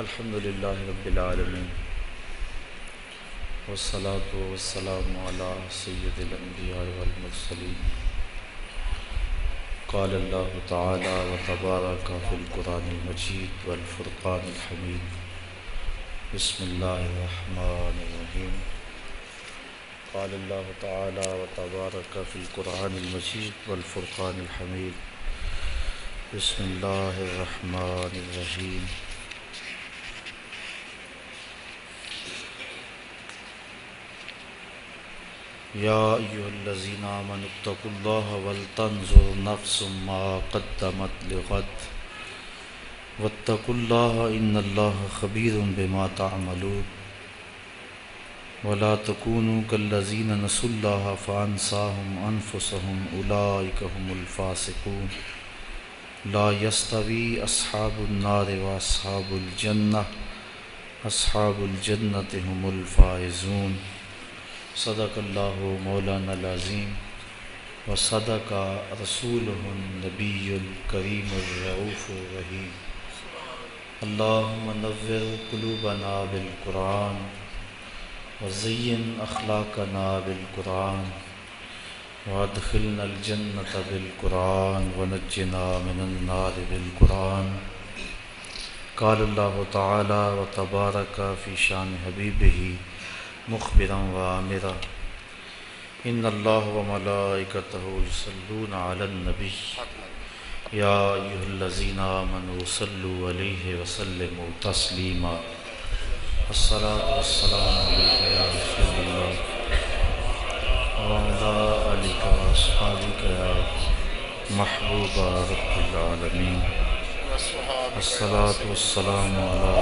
الحمد للہ رب العالمین والصلاة والسلام علی سید الانبیاء والمرسلین قال اللہ تعالی وتبارک فی القرآن المجید والفرقان الحمید بسم اللہ الرحمن الرحیم قال اللہ تعالی وتبارک فی القرآن المجید والفرقان الحمید بسم اللہ الرحمن الرحیم یا ایھا الذین آمنوا اتقوا اللہ ولتنظر نفس ما قدمت لغد واتقوا اللہ ان اللہ خبیر بما تعملون ولا تکونوا کالذین نسوا اللہ فانساہم انفسہم اولئک هم الفاسقون لا یستوی اصحاب النار واصحاب الجنہ اصحاب الجنة هم الفائزون صدق اللہ مولانا العظیم وصدق رسولہ النبی الکریم الرؤوف الرحیم اللہم نور قلوبنا بالقرآن وزین اخلاقنا بالقرآن وادخلنا الجنة بالقرآن ونجنا من النار بالقرآن قال اللہ تعالی وتبارک فی شان حبیبہ مخبرا وآمرا ان اللہ وملائکتہ یصلون علی النبی یا ایھا الذین آمنوا صلوا علیہ وسلموا تسلیما الصلاۃ والسلام علیک یا رسول اللہ وعلی آلک واصحابک یا محبوب رب العالمین الصلاۃ والسلام علی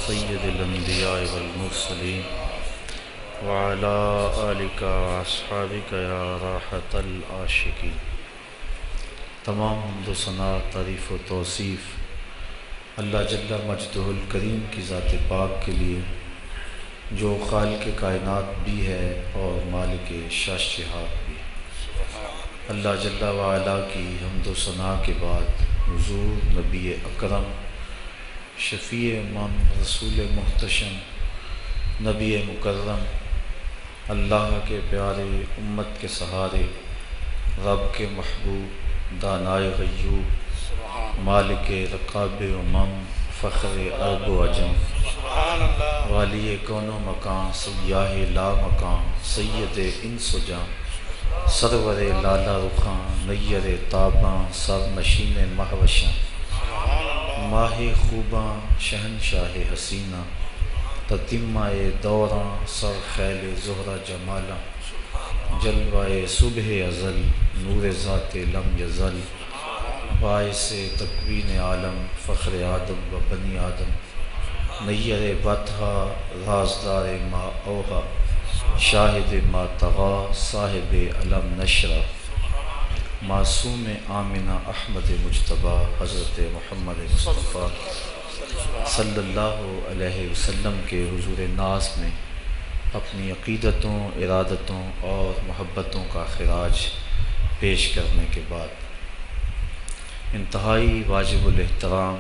سید الانبیاء والمرسلین وعلى آلک واصحابک یا راحت العاشقین۔ تمام حمد و ثنا، تعریف و توصیف اللہ جل مجدہ الکریم کی ذات پاک کے لیے جو خالق کائنات بھی ہے اور مالک شاشہات بھی ہے۔ اللہ جل وعلا کی حمد و ثنا کے بعد حضور نبی اکرم شفیع امم رسول محتشم نبی مکرم اللہ کے پیارے امت کے سہارے رب کے محبوب دانائے غیوب مالک رقاب امم فخر عرب و عجم والی کون و مکان سیاہ لا مکان سید انس و جاں سرور لالا رخاں نیر تاباں سر نشین مہوشاں ماہ خوباں شہنشاہ حسینہ تتمہ دوراں سر خیل زہرہ جمالاں جلوہ صبح ازل نور ذات لم یزل باعث تکوین عالم فخر آدم و بنی آدم نیر بطحہ رازدار ما اوہا شاہد ما طغا صاحب علم نشرہ معصوم آمنہ احمد مجتبیٰ حضرت محمد مصطفیٰ صلی اللہ علیہ وسلم کے حضور ناز میں اپنی عقیدتوں ارادتوں اور محبتوں کا خراج پیش کرنے کے بعد انتہائی واجب الاحترام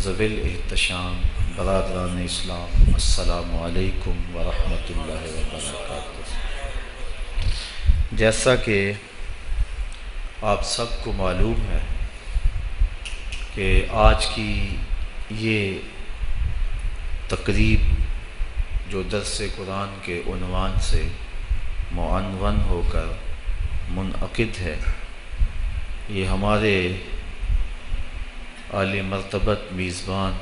ذوی الاحتشام برادران اسلام السلام علیکم ورحمۃ اللہ وبرکاتہ۔ جیسا کہ آپ سب کو معلوم ہے کہ آج کی یہ تقریب جو درس قرآن کے عنوان سے معنون ہو کر منعقد ہے، یہ ہمارے اعلی مرتبت میزبان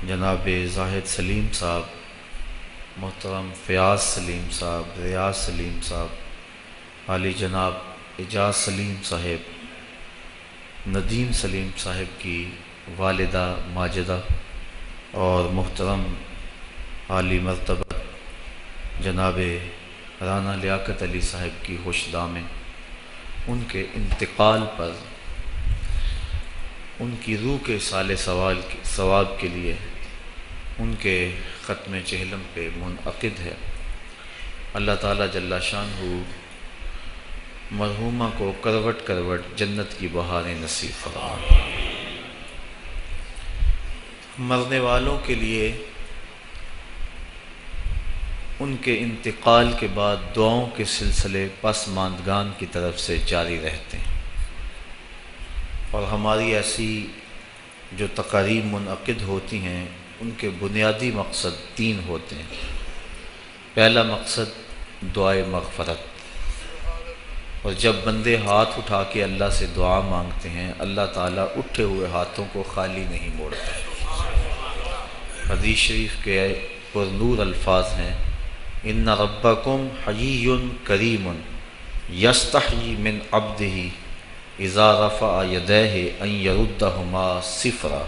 جناب زاہد سلیم صاحب، محترم فیاض سلیم صاحب، ریاض سلیم صاحب، عالی جناب اعجاز سلیم صاحب، ندیم سلیم صاحب کی والدہ ماجدہ اور محترم عالی مرتبہ جناب رانا لیاقت علی صاحب کی ہوشدامیں، ان کے انتقال پر ان کی روح کے سال ثواب کے لیے ان کے ختم چہلم پہ منعقد ہے۔ اللہ تعالیٰ جل شانہ مرحومہ کو کروٹ کروٹ جنت کی بہاریں نصیب فرمائے۔ مرنے والوں کے لیے ان کے انتقال کے بعد دعاؤں کے سلسلے پسماندگان کی طرف سے جاری رہتے ہیں، اور ہماری ایسی جو تقاریب منعقد ہوتی ہیں ان کے بنیادی مقصد 3 ہوتے ہیں۔ پہلا مقصد دعائے مغفرت، اور جب بندے ہاتھ اٹھا کے اللہ سے دعا مانگتے ہیں اللہ تعالیٰ اٹھے ہوئے ہاتھوں کو خالی نہیں موڑتا۔ حدیث شریف کے پر نور الفاظ ہیں، ان ربکم حیی کریم یستحیی من عبدہ اذا رفع یدیہ ان یردہما صفرا۔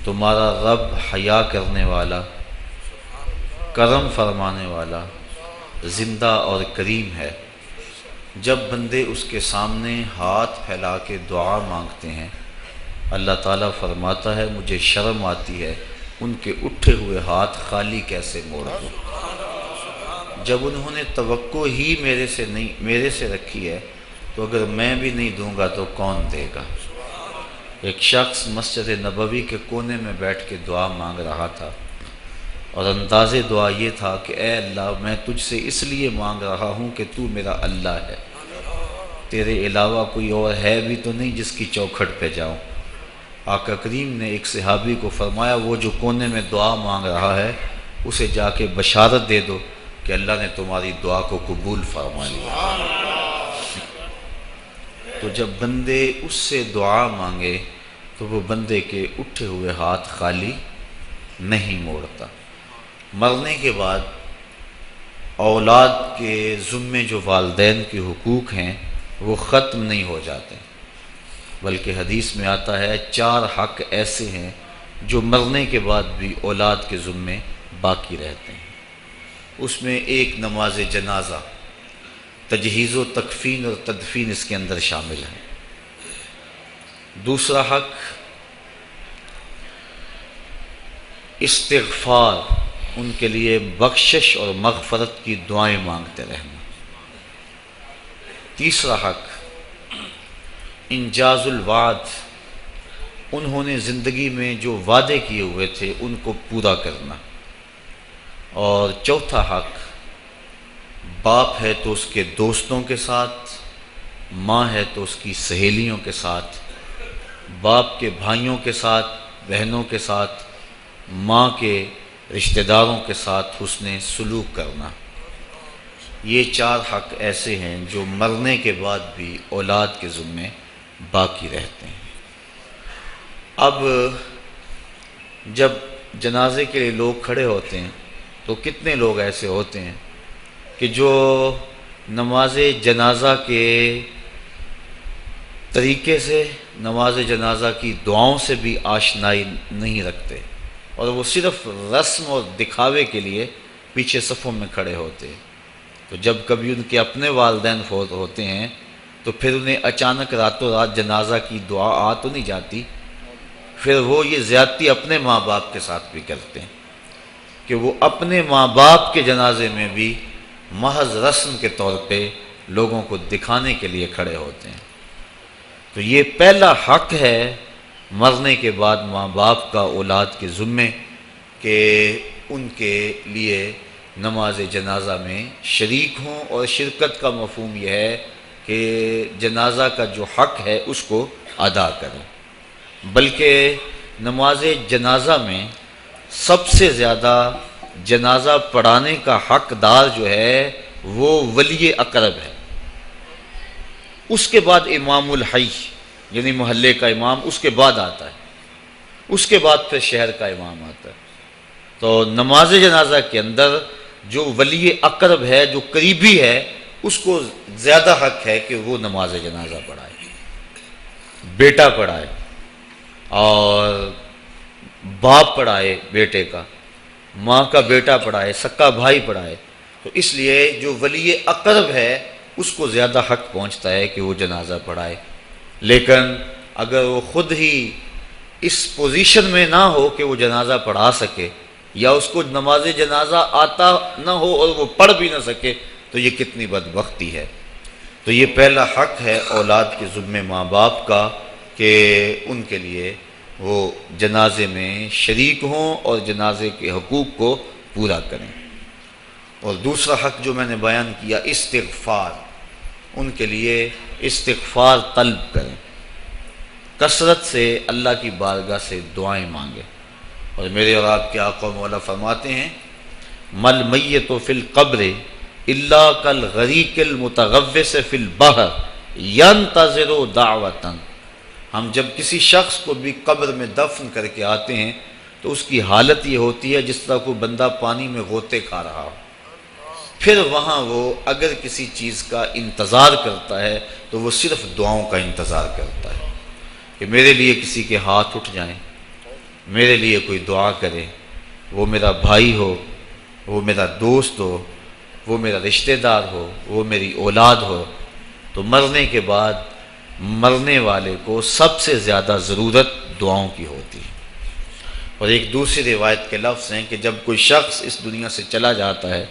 تمہارا رب حیا کرنے والا، کرم فرمانے والا، زندہ اور کریم ہے۔ جب بندے اس کے سامنے ہاتھ پھیلا کے دعا مانگتے ہیں اللہ تعالیٰ فرماتا ہے مجھے شرم آتی ہے ان کے اٹھے ہوئے ہاتھ خالی کیسے موڑ دوں۔ جب انہوں نے توقع ہی میرے سے رکھی ہے تو اگر میں بھی نہیں دوں گا تو کون دے گا۔ ایک شخص مسجد نبوی کے کونے میں بیٹھ کے دعا مانگ رہا تھا، اور انداز دعا یہ تھا کہ اے اللہ میں تجھ سے اس لیے مانگ رہا ہوں کہ تو میرا اللہ ہے، تیرے علاوہ کوئی اور ہے بھی تو نہیں جس کی چوکھٹ پہ جاؤں۔ آقا کریم نے ایک صحابی کو فرمایا وہ جو کونے میں دعا مانگ رہا ہے اسے جا کے بشارت دے دو کہ اللہ نے تمہاری دعا کو قبول فرما لیا۔ تو جب بندے اس سے دعا مانگے تو وہ بندے کے اٹھے ہوئے ہاتھ خالی نہیں موڑتا۔ مرنے کے بعد اولاد کے ذمے جو والدین کے حقوق ہیں وہ ختم نہیں ہو جاتے، بلکہ حدیث میں آتا ہے 4 حق ایسے ہیں جو مرنے کے بعد بھی اولاد کے ذمے باقی رہتے ہیں۔ اس میں ایک نماز جنازہ، تجہیز و تکفین اور تدفین اس کے اندر شامل ہے۔ دوسرا حق استغفار، ان کے لیے بخشش اور مغفرت کی دعائیں مانگتے رہنا۔ تیسرا حق انجاز الوعد، انہوں نے زندگی میں جو وعدے کیے ہوئے تھے ان کو پورا کرنا۔ اور چوتھا حق باپ ہے تو اس کے دوستوں کے ساتھ، ماں ہے تو اس کی سہیلیوں کے ساتھ، باپ کے بھائیوں کے ساتھ، بہنوں کے ساتھ، ماں کے رشتہ داروں کے ساتھ حسن سلوک کرنا۔ یہ 4 حق ایسے ہیں جو مرنے کے بعد بھی اولاد کے ذمے باقی رہتے ہیں۔ اب جب جنازے کے لیے لوگ کھڑے ہوتے ہیں تو کتنے لوگ ایسے ہوتے ہیں کہ جو نماز جنازہ کے طریقے سے، نماز جنازہ کی دعاؤں سے بھی آشنائی نہیں رکھتے، اور وہ صرف رسم اور دکھاوے کے لیے پیچھے صفوں میں کھڑے ہوتے ہیں۔ تو جب کبھی ان کے اپنے والدین فوت ہوتے ہیں تو پھر انہیں اچانک راتوں رات جنازہ کی دعا آ تو نہیں جاتی، پھر وہ یہ زیادتی اپنے ماں باپ کے ساتھ بھی کرتے ہیں کہ وہ اپنے ماں باپ کے جنازے میں بھی محض رسم کے طور پہ لوگوں کو دکھانے کے لیے کھڑے ہوتے ہیں۔ تو یہ پہلا حق ہے مرنے کے بعد ماں باپ کا اولاد کے ذمے کہ ان کے لیے نماز جنازہ میں شریک ہوں، اور شرکت کا مفہوم یہ ہے کہ جنازہ کا جو حق ہے اس کو ادا کریں۔ بلکہ نماز جنازہ میں سب سے زیادہ جنازہ پڑھانے کا حقدار جو ہے وہ ولی اقرب ہے، اس کے بعد امام الحی یعنی محلے کا امام اس کے بعد آتا ہے، اس کے بعد پھر شہر کا امام آتا ہے۔ تو نماز جنازہ کے اندر جو ولی اقرب ہے، جو قریبی ہے، اس کو زیادہ حق ہے کہ وہ نماز جنازہ پڑھائے، بیٹا پڑھائے اور باپ پڑھائے بیٹے کا، ماں کا بیٹا پڑھائے، سکا بھائی پڑھائے۔ تو اس لیے جو ولی اقرب ہے اس کو زیادہ حق پہنچتا ہے کہ وہ جنازہ پڑھائے۔ لیکن اگر وہ خود ہی اس پوزیشن میں نہ ہو کہ وہ جنازہ پڑھا سکے، یا اس کو نماز جنازہ آتا نہ ہو اور وہ پڑھ بھی نہ سکے، تو یہ کتنی بدبختی ہے۔ تو یہ پہلا حق ہے اولاد کے ذمے ماں باپ کا کہ ان کے لیے وہ جنازے میں شریک ہوں اور جنازے کے حقوق کو پورا کریں۔ اور دوسرا حق جو میں نے بیان کیا استغفار، ان کے لیے استغفار طلب کریں، کثرت سے اللہ کی بارگاہ سے دعائیں مانگیں۔ اور میرے اور آپ کے آقا و مولا فرماتے ہیں مل میت فی القبر الا کالغریق المتغوث فی البحر ینتظر دعوۃ، ہم جب کسی شخص کو بھی قبر میں دفن کر کے آتے ہیں تو اس کی حالت یہ ہوتی ہے جس طرح کوئی بندہ پانی میں غوطے کھا رہا ہو، پھر وہاں وہ اگر کسی چیز کا انتظار کرتا ہے تو وہ صرف دعاؤں کا انتظار کرتا ہے کہ میرے لیے کسی کے ہاتھ اٹھ جائیں، میرے لیے کوئی دعا کرے، وہ میرا بھائی ہو، وہ میرا دوست ہو، وہ میرا رشتہ دار ہو، وہ میری اولاد ہو۔ تو مرنے کے بعد مرنے والے کو سب سے زیادہ ضرورت دعاؤں کی ہوتی ہے۔ اور ایک دوسری روایت کے لفظ ہیں کہ جب کوئی شخص اس دنیا سے چلا جاتا ہے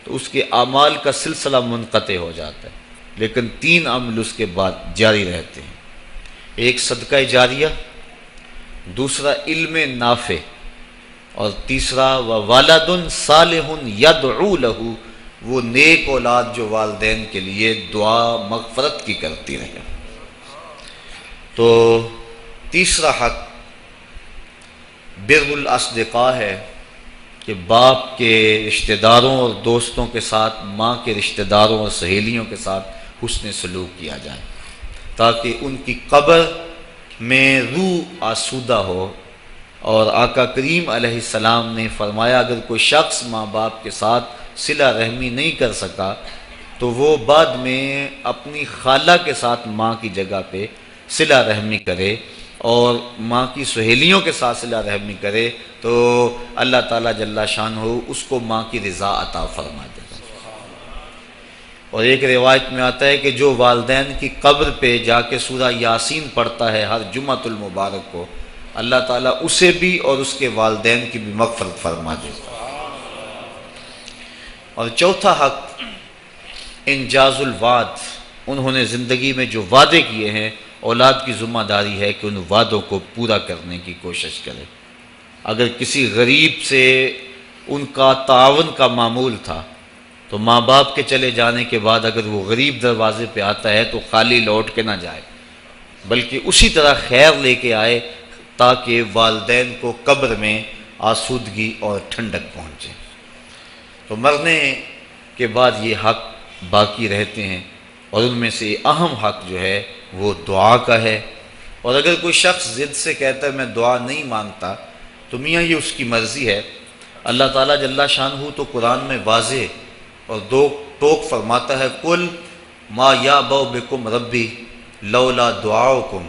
تو اس کے اعمال کا سلسلہ منقطع ہو جاتا ہے، لیکن 3 عمل اس کے بعد جاری رہتے ہیں، ایک صدقہ جاریہ، دوسرا علم نافع، اور تیسرا وَوَلَدٌ صَالِحٌ يَدْعُو لَهُ، وہ نیک اولاد جو والدین کے لیے دعا مغفرت کی کرتی رہے۔ تو تیسرا حق بر الاصدقاء ہے کہ باپ کے رشتہ داروں اور دوستوں کے ساتھ، ماں کے رشتہ داروں اور سہیلیوں کے ساتھ حسن سلوک کیا جائے تاکہ ان کی قبر میں روح آسودہ ہو۔ اور آقا کریم علیہ السلام نے فرمایا اگر کوئی شخص ماں باپ کے ساتھ صلہ رحمی نہیں کر سکا تو وہ بعد میں اپنی خالہ کے ساتھ ماں کی جگہ پہ صلہ رحمی کرے اور ماں کی سہیلیوں کے ساتھ صلہ رحمی کرے تو اللہ تعالیٰ جل شانہ اس کو ماں کی رضا عطا فرما دے گا۔ اور ایک روایت میں آتا ہے کہ جو والدین کی قبر پہ جا کے سورہ یاسین پڑھتا ہے ہر جمعۃ المبارک کو، اللہ تعالیٰ اسے بھی اور اس کے والدین کی بھی مغفرت فرما دے گا۔ اور چوتھا حق انجاز الوعد، انہوں نے زندگی میں جو وعدے کیے ہیں اولاد کی ذمہ داری ہے کہ ان وعدوں کو پورا کرنے کی کوشش کرے۔ اگر کسی غریب سے ان کا تعاون کا معمول تھا تو ماں باپ کے چلے جانے کے بعد اگر وہ غریب دروازے پہ آتا ہے تو خالی لوٹ کے نہ جائے، بلکہ اسی طرح خیر لے کے آئے تاکہ والدین کو قبر میں آسودگی اور ٹھنڈک پہنچے۔ تو مرنے کے بعد یہ حق باقی رہتے ہیں اور ان میں سے اہم حق جو ہے وہ دعا کا ہے۔ اور اگر کوئی شخص ضد سے کہتا ہے میں دعا نہیں مانگتا تو میاں یہ اس کی مرضی ہے۔ اللہ تعالیٰ جل شانہ تو قرآن میں واضح اور دو ٹوک فرماتا ہے قل ما یعبأ بکم ربی لولا دعاؤکم،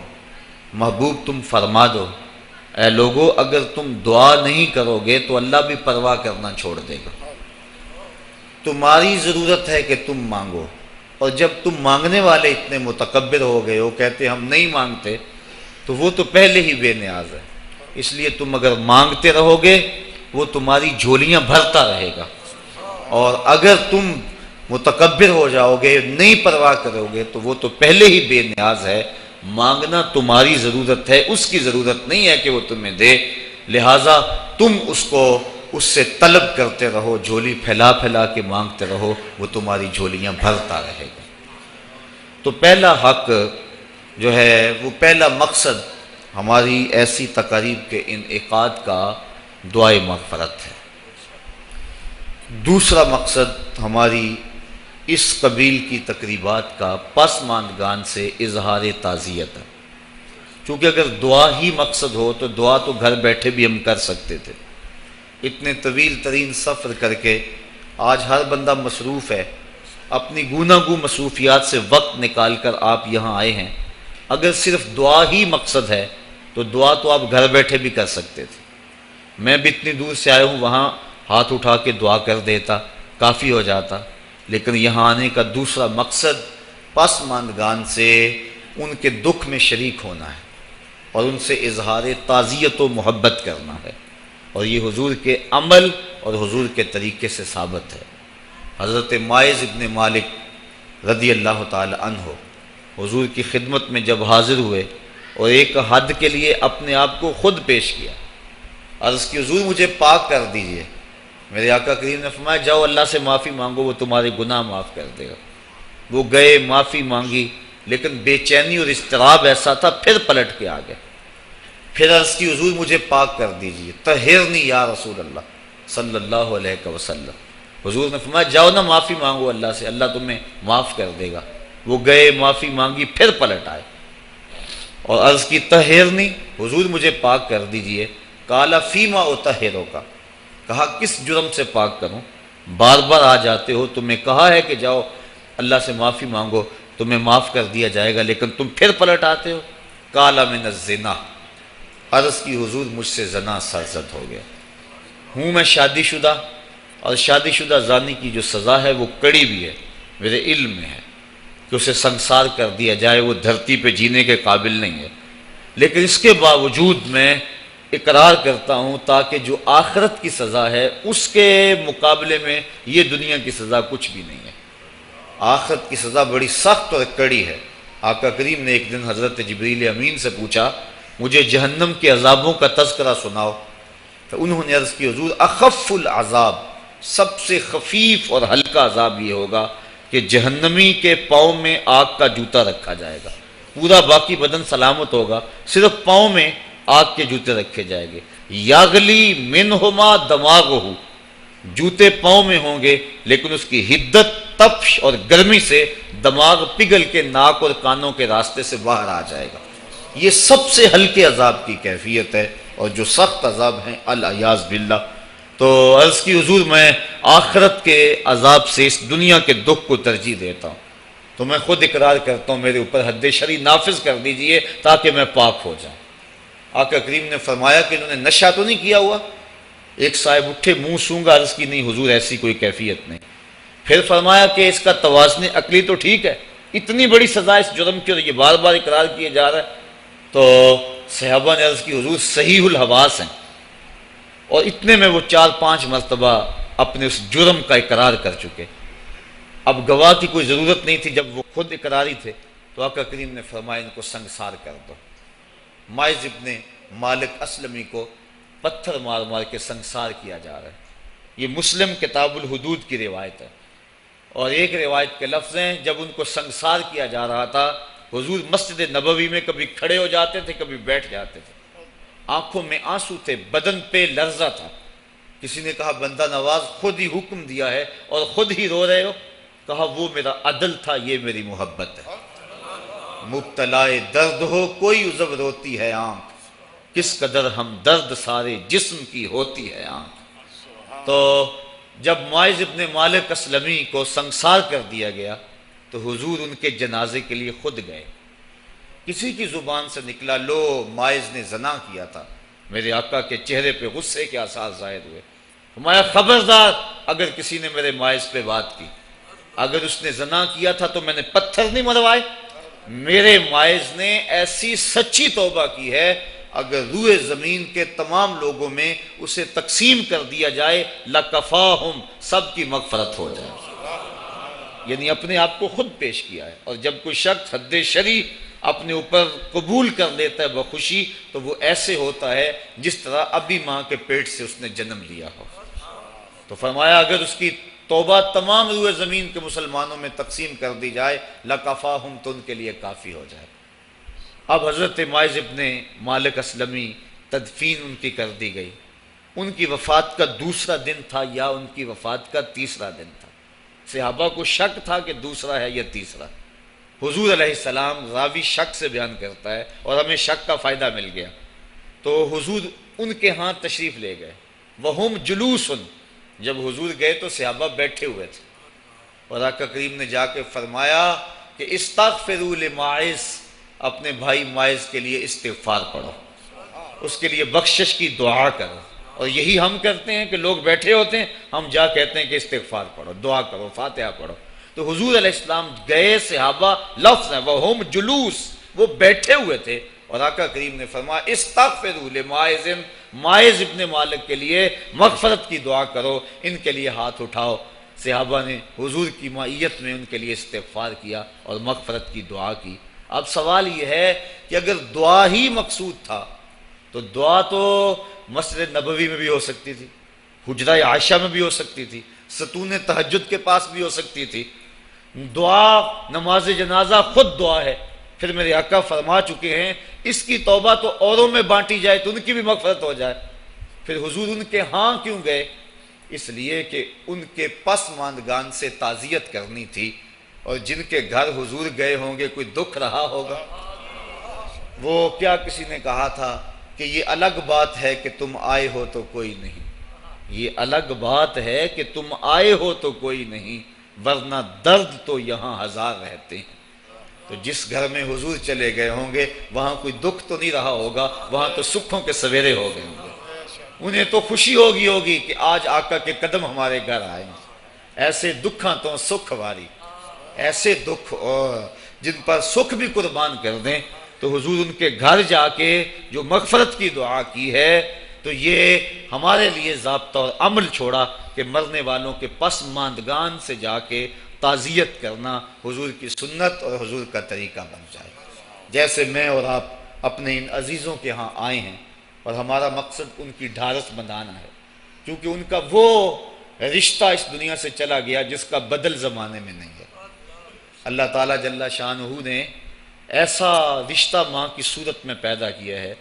محبوب تم فرما دو اے لوگو اگر تم دعا نہیں کرو گے تو اللہ بھی پرواہ کرنا چھوڑ دے گا۔ تمہاری ضرورت ہے کہ تم مانگو، اور جب تم مانگنے والے اتنے متکبر ہو گئے ہو کہتے ہم نہیں مانگتے تو وہ تو پہلے ہی بے نیاز ہے، اس لیے تم اگر مانگتے رہو گے وہ تمہاری جھولیاں بھرتا رہے گا، اور اگر تم متکبر ہو جاؤ گے نہیں پرواہ کرو گے تو وہ تو پہلے ہی بے نیاز ہے۔ مانگنا تمہاری ضرورت ہے، اس کی ضرورت نہیں ہے کہ وہ تمہیں دے، لہٰذا تم اس سے طلب کرتے رہو، جھولی پھیلا پھیلا کے مانگتے رہو، وہ تمہاری جھولیاں بھرتا رہے گا۔ تو پہلا حق جو ہے وہ پہلا مقصد ہماری ایسی تقاریب کے انعقاد کا دعائے مغفرت ہے۔ دوسرا مقصد ہماری اس قبیل کی تقریبات کا پسماندگان سے اظہار تعزیت ہے، چونکہ اگر دعا ہی مقصد ہو تو دعا تو گھر بیٹھے بھی ہم کر سکتے تھے۔ اتنے طویل ترین سفر کر کے آج ہر بندہ مصروف ہے، اپنی گوناگوں مصروفیات سے وقت نکال کر آپ یہاں آئے ہیں، اگر صرف دعا ہی مقصد ہے تو دعا تو آپ گھر بیٹھے بھی کر سکتے تھے۔ میں بھی اتنی دور سے آیا ہوں، وہاں ہاتھ اٹھا کے دعا کر دیتا، کافی ہو جاتا، لیکن یہاں آنے کا دوسرا مقصد پسماندگان سے ان کے دکھ میں شریک ہونا ہے اور ان سے اظہار تعزیت و محبت کرنا ہے، اور یہ حضور کے عمل اور حضور کے طریقے سے ثابت ہے۔ حضرت ماعز ابن مالک رضی اللہ تعالی عنہ حضور کی خدمت میں جب حاضر ہوئے اور ایک حد کے لیے اپنے آپ کو خود پیش کیا، عرض کی حضور مجھے پاک کر دیجئے۔ میرے آقا کریم نے فرمایا جاؤ اللہ سے معافی مانگو، وہ تمہارے گناہ معاف کر دے گا۔ وہ گئے، معافی مانگی، لیکن بے چینی اور اضطراب ایسا تھا، پھر پلٹ کے آ گئے۔ پھر عرض کی حضور مجھے پاک کر دیجئے، طہرنی یا رسول اللہ صلی اللہ علیہ وسلم۔ حضور نے فرمایا جاؤ نا معافی مانگو اللہ سے، اللہ تمہیں معاف کر دے گا۔ وہ گئے، معافی مانگی، پھر پلٹ آئے اور عرض کی طہرنی، حضور مجھے پاک کر دیجئے۔ قال فیما اطہرو کا، کہا کس جرم سے پاک کروں؟ بار بار آ جاتے ہو، تمہیں کہا ہے کہ جاؤ اللہ سے معافی مانگو تمہیں معاف کر دیا جائے گا، لیکن تم پھر پلٹ آتے ہو۔ قال من الزنا، عرض کی حضور مجھ سے زنا سرزد ہو گیا، ہوں میں شادی شدہ، اور شادی شدہ زانی کی جو سزا ہے وہ کڑی بھی ہے، میرے علم میں ہے کہ اسے سنسار کر دیا جائے، وہ دھرتی پہ جینے کے قابل نہیں ہے، لیکن اس کے باوجود میں اقرار کرتا ہوں تاکہ جو آخرت کی سزا ہے اس کے مقابلے میں یہ دنیا کی سزا کچھ بھی نہیں ہے۔ آخرت کی سزا بڑی سخت اور کڑی ہے۔ آقا کریم نے ایک دن حضرت جبریل امین سے پوچھا مجھے جہنم کے عذابوں کا تذکرہ سناؤ، تو انہوں نے عرض کی حضور اخف العذاب، سب سے خفیف اور ہلکا عذاب یہ ہوگا کہ جہنمی کے پاؤں میں آگ کا جوتا رکھا جائے گا، پورا باقی بدن سلامت ہوگا، صرف پاؤں میں آگ کے جوتے رکھے جائیں گے۔ یاغلی منہما دماغہ، جوتے پاؤں میں ہوں گے لیکن اس کی حدت، تپش اور گرمی سے دماغ پگھل کے ناک اور کانوں کے راستے سے باہر آ جائے گا۔ یہ سب سے ہلکے عذاب کی کیفیت ہے، اور جو سخت عذاب ہیں العیاذ باللہ۔ تو عرض کی حضور میں آخرت کے عذاب سے اس دنیا کے دکھ کو ترجیح دیتا ہوں، تو میں خود اقرار کرتا ہوں میرے اوپر حد شرعی نافذ کر دیجئے تاکہ میں پاک ہو جاؤں۔ آقا کریم نے فرمایا کہ انہوں نے نشہ تو نہیں کیا ہوا؟ ایک صاحب اٹھے، منہ سونگا، عرض کی نہیں حضور ایسی کوئی کیفیت نہیں۔ پھر فرمایا کہ اس کا توازن عقلی تو ٹھیک ہے، اتنی بڑی سزا اس جرم کی اور یہ بار بار اقرار کیے جا رہا ہے؟ تو صحابہ نے عرض کی حضور صحیح الحواس ہیں، اور اتنے میں وہ 4-5 مرتبہ اپنے اس جرم کا اقرار کر چکے، اب گواہ کی کوئی ضرورت نہیں تھی۔ جب وہ خود اقراری تھے تو آقا کریم نے فرمایا ان کو سنگسار کر دو۔ ماعز ابن مالک اسلمی کو پتھر مار مار کے سنگسار کیا جا رہا ہے۔ یہ مسلم کتاب الحدود کی روایت ہے، اور ایک روایت کے لفظ ہیں جب ان کو سنگسار کیا جا رہا تھا حضور مسجد نبوی میں کبھی کھڑے ہو جاتے تھے، کبھی بیٹھ جاتے تھے، آنکھوں میں آنسو تھے، بدن پہ لرزہ تھا۔ کسی نے کہا بندہ نواز خود ہی حکم دیا ہے اور خود ہی رو رہے ہو؟ کہا وہ میرا عدل تھا، یہ میری محبت ہے۔ مبتلائے درد ہو کوئی عذب روتی ہے آنکھ، کس قدر ہم درد سارے جسم کی ہوتی ہے آنکھ۔ تو جب ماعز ابن مالک اسلمی کو سنگسار کر دیا گیا تو حضور ان کے جنازے کے لیے خود گئے۔ کسی کی زبان سے نکلا لو ماعز نے زنا کیا تھا، میرے آقا کے چہرے پہ غصے کے آثار ظاہر ہوئے۔ فرمایا خبردار اگر کسی نے میرے ماعز پہ بات کی، اگر اس نے زنا کیا تھا تو میں نے پتھر نہیں مروائے، میرے ماعز نے ایسی سچی توبہ کی ہے اگر روئے زمین کے تمام لوگوں میں اسے تقسیم کر دیا جائے لکفاہم، سب کی مغفرت ہو جائے۔ یعنی اپنے آپ کو خود پیش کیا ہے، اور جب کوئی شخص حد شرعی اپنے اوپر قبول کر لیتا ہے بخوشی تو وہ ایسے ہوتا ہے جس طرح ابھی ماں کے پیٹ سے اس نے جنم لیا ہو۔ تو فرمایا اگر اس کی توبہ تمام روئے زمین کے مسلمانوں میں تقسیم کر دی جائے لکفاہم، تو ان کے لیے کافی ہو جائے۔ اب حضرت ماعز ابن مالک اسلمی تدفین ان کی کر دی گئی۔ ان کی وفات کا دوسرا دن تھا یا ان کی وفات کا تیسرا دن تھا، صحابہ کو شک تھا کہ دوسرا ہے یا تیسرا۔ حضور علیہ السلام راوی شک سے بیان کرتا ہے اور ہمیں شک کا فائدہ مل گیا، تو حضور ان کے ہاں تشریف لے گئے۔ وہم جلوس، جب حضور گئے تو صحابہ بیٹھے ہوئے تھے، اور آقا کریم نے جا کے فرمایا کہ استغفروا لماعز، اپنے بھائی ماعز کے لیے استغفار پڑھو، اس کے لیے بخشش کی دعا کرو۔ اور یہی ہم کرتے ہیں کہ لوگ بیٹھے ہوتے ہیں، ہم جا کہتے ہیں کہ استغفار پڑھو، دعا کرو، فاتحہ پڑھو۔ تو حضور علیہ السلام گئے، صحابہ لفظ ہے وہم جلوس، وہ بیٹھے ہوئے تھے، اور آقا کریم نے فرمایا استغفروا لماعز، ماعز ابن مالک کے لیے مغفرت کی دعا کرو، ان کے لیے ہاتھ اٹھاؤ۔ صحابہ نے حضور کی معیت میں ان کے لیے استغفار کیا اور مغفرت کی دعا کی۔ اب سوال یہ ہے کہ اگر دعا ہی مقصود تھا تو دعا تو مسجد نبوی میں بھی ہو سکتی تھی، حجرہ عائشہ میں بھی ہو سکتی تھی، ستون تہجد کے پاس بھی ہو سکتی تھی۔ دعا نماز جنازہ خود دعا ہے، پھر میرے آقا فرما چکے ہیں اس کی توبہ تو اوروں میں بانٹی جائے تو ان کی بھی مغفرت ہو جائے۔ پھر حضور ان کے ہاں کیوں گئے؟ اس لیے کہ ان کے پسماندگان سے تعزیت کرنی تھی، اور جن کے گھر حضور گئے ہوں گے کوئی دکھ رہا ہوگا۔ وہ کیا کسی نے کہا تھا کہ یہ الگ بات ہے کہ تم آئے ہو تو کوئی نہیں، یہ الگ بات ہے کہ تم آئے ہو تو کوئی نہیں، ورنہ درد تو یہاں ہزار رہتے ہیں۔ تو جس گھر میں حضور چلے گئے ہوں گے وہاں کوئی دکھ تو نہیں رہا ہوگا، وہاں تو سکھوں کے سویرے ہو گئے ہوں گے۔ انہیں تو خوشی ہوگی کہ آج آقا کے قدم ہمارے گھر آئے ہیں۔ ایسے دکھاں تو سکھ واری، ایسے دکھ اور جن پر سکھ بھی قربان کر دیں۔ تو حضور ان کے گھر جا کے جو مغفرت کی دعا کی ہے، تو یہ ہمارے لیے ضابطہ اور عمل چھوڑا کہ مرنے والوں کے پسماندگان سے جا کے تعزیت کرنا حضور کی سنت اور حضور کا طریقہ بن جائے۔ جیسے میں اور آپ اپنے ان عزیزوں کے ہاں آئے ہیں اور ہمارا مقصد ان کی ڈھارس بندھانا ہے، کیونکہ ان کا وہ رشتہ اس دنیا سے چلا گیا جس کا بدل زمانے میں نہیں ہے۔ اللہ تعالیٰ جل شانہ نے ایسا رشتہ ماں کی صورت میں پیدا کیا ہے،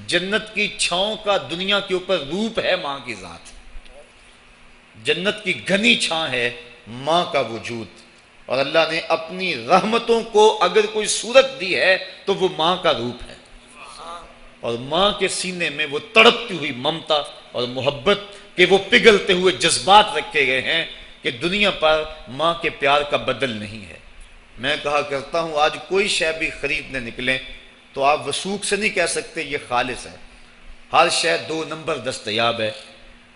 جنت کی چھاؤں کا دنیا کے اوپر روپ ہے ماں کی ذات، جنت کی گھنی چھاں ہے ماں کا وجود، اور اللہ نے اپنی رحمتوں کو اگر کوئی صورت دی ہے تو وہ ماں کا روپ ہے، اور ماں کے سینے میں وہ تڑپتی ہوئی ممتا اور محبت کے وہ پگھلتے ہوئے جذبات رکھے گئے ہیں کہ دنیا پر ماں کے پیار کا بدل نہیں ہے۔ میں کہا کرتا ہوں آج کوئی شے بھی خریدنے نکلیں تو آپ وثوق سے نہیں کہہ سکتے یہ خالص ہے، ہر شے 2 نمبر دستیاب ہے،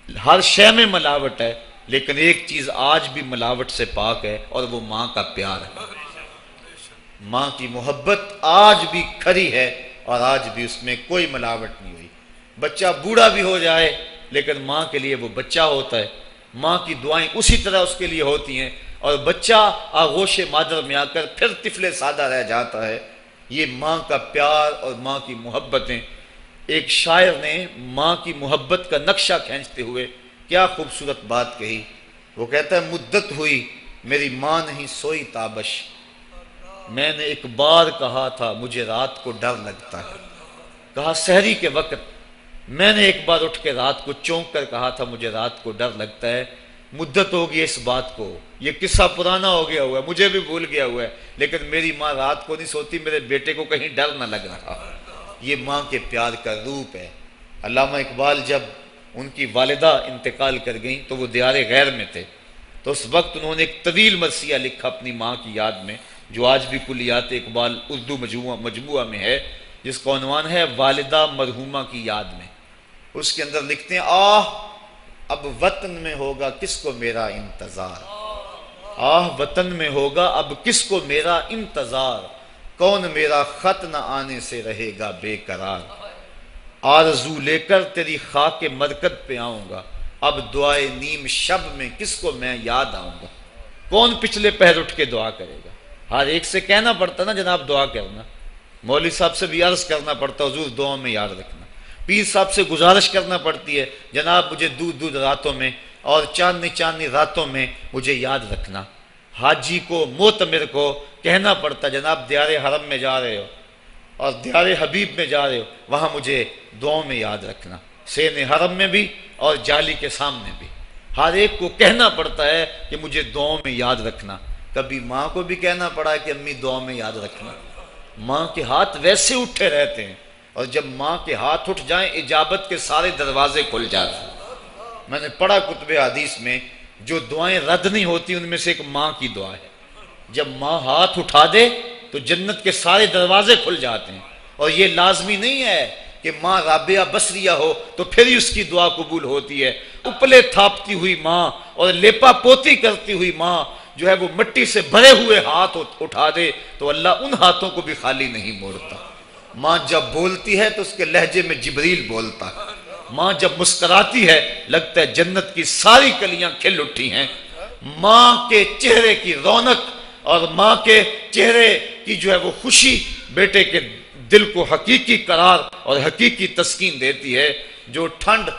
ہر شے میں ملاوٹ ہے، لیکن ایک چیز آج بھی ملاوٹ سے پاک ہے اور وہ ماں کا پیار ہے۔ ماں کی محبت آج بھی کھری ہے اور آج بھی اس میں کوئی ملاوٹ نہیں ہوئی۔ بچہ بوڑھا بھی ہو جائے لیکن ماں کے لیے وہ بچہ ہوتا ہے، ماں کی دعائیں اسی طرح اس کے لیے ہوتی ہیں، اور بچہ آغوش مادر میں آ کر پھر طفل سادہ رہ جاتا ہے۔ یہ ماں کا پیار اور ماں کی محبتیں۔ ایک شاعر نے ماں کی محبت کا نقشہ کھینچتے ہوئے کیا خوبصورت بات کہی۔ وہ کہتا ہے مدت ہوئی میری ماں نہیں سوئی تابش، میں نے ایک بار کہا تھا مجھے رات کو ڈر لگتا ہے۔ کہا سحری کے وقت میں نے ایک بار اٹھ کے رات کو چونک کر کہا تھا مجھے رات کو ڈر لگتا ہے۔ مدت ہوگی اس بات کو، یہ قصہ پرانا ہو گیا ہوا ہے، مجھے بھی بھول گیا ہوا ہے، لیکن میری ماں رات کو نہیں سوتی، میرے بیٹے کو کہیں ڈر نہ لگ رہا۔ یہ ماں کے پیار کا روپ ہے۔ علامہ اقبال جب ان کی والدہ انتقال کر گئیں تو وہ دیار غیر میں تھے، تو اس وقت انہوں نے ایک طویل مرثیہ لکھا اپنی ماں کی یاد میں، جو آج بھی کلیات اقبال اردو مجموعہ میں ہے، جس کا عنوان ہے والدہ مرحومہ کی یاد میں۔ اس کے اندر لکھتے ہیں آہ اب وطن میں ہوگا کس کو میرا انتظار، آہ وطن میں ہوگا اب کس کو میرا انتظار، کون میرا خط نہ آنے سے رہے گا بے قرار، آرزو لے کر تیری خاک مرکد پہ آؤں گا، اب دعائے نیم شب میں کس کو میں یاد آؤں گا۔ کون پچھلے پہر اٹھ کے دعا کرے گا؟ ہر ایک سے کہنا پڑتا نا جناب دعا کرنا، مولوی صاحب سے بھی عرض کرنا پڑتا حضور دعاؤں میں یاد رکھنا، پیر صاحب سے گزارش کرنا پڑتی ہے جناب مجھے دودھ راتوں میں اور چاندنی راتوں میں مجھے یاد رکھنا، حاجی کو معتمر کو کہنا پڑتا جناب دیار حرم میں جا رہے ہو اور دیار حبیب میں جا رہے ہو وہاں مجھے دعاؤں میں یاد رکھنا، سین حرم میں بھی اور جالی کے سامنے بھی، ہر ایک کو کہنا پڑتا ہے کہ مجھے دعاؤں میں یاد رکھنا۔ کبھی ماں کو بھی کہنا پڑا ہے کہ امی دعاؤں میں یاد رکھنا۔ ماں کے ہاتھ ویسے اٹھے رہتے ہیں، اور جب ماں کے ہاتھ اٹھ جائیں اجابت کے سارے دروازے کھل جاتے ہیں۔ میں نے پڑھا کتب حدیث میں جو دعائیں رد نہیں ہوتی ان میں سے ایک ماں کی دعا ہے، جب ماں ہاتھ اٹھا دے تو جنت کے سارے دروازے کھل جاتے ہیں، اور یہ لازمی نہیں ہے کہ ماں رابعہ بصریہ ہو تو پھر ہی اس کی دعا قبول ہوتی ہے۔ اپلے تھاپتی ہوئی ماں اور لیپا پوتی کرتی ہوئی ماں جو ہے وہ مٹی سے بھرے ہوئے ہاتھ اٹھا دے تو اللہ ان ہاتھوں کو بھی خالی نہیں موڑتا۔ ماں جب بولتی ہے تو اس کے لہجے میں جبریل بولتا ہے، ماں جب مسکراتی ہے لگتا ہے جنت کی ساری کلیاں کھل اٹھی ہیں۔ ماں کے چہرے کی رونق اور ماں کے چہرے کی جو ہے وہ خوشی بیٹے کے دل کو حقیقی قرار اور حقیقی تسکین دیتی ہے۔ جو ٹھنڈ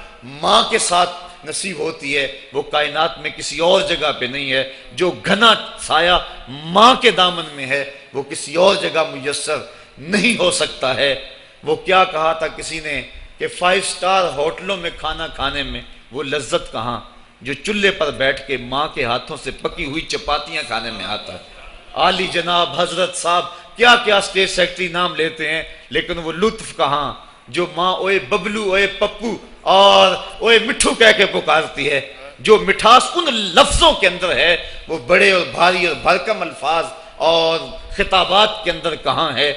ماں کے ساتھ نصیب ہوتی ہے وہ کائنات میں کسی اور جگہ پہ نہیں ہے۔ جو گھنا سایہ ماں کے دامن میں ہے وہ کسی اور جگہ میسر نہیں ہو سکتا ہے۔ وہ کیا کہا تھا کسی نے کہ 5 سٹار ہوٹلوں میں کھانا کھانے میں وہ لذت کہاں جو چولہے پر بیٹھ کے ماں کے ہاتھوں سے پکی ہوئی چپاتیاں کھانے میں آتا ہے۔ عالی جناب حضرت صاحب کیا کیا اسٹیٹ سیکرٹری نام لیتے ہیں، لیکن وہ لطف کہاں جو ماں اوئے ببلو اوئے پپو اور اوئے مٹھو کہہ کے پکارتی ہے۔ جو مٹھاس ان لفظوں کے اندر ہے وہ بڑے اور بھاری اور بھرکم الفاظ اور خطابات کے اندر کہاں ہے۔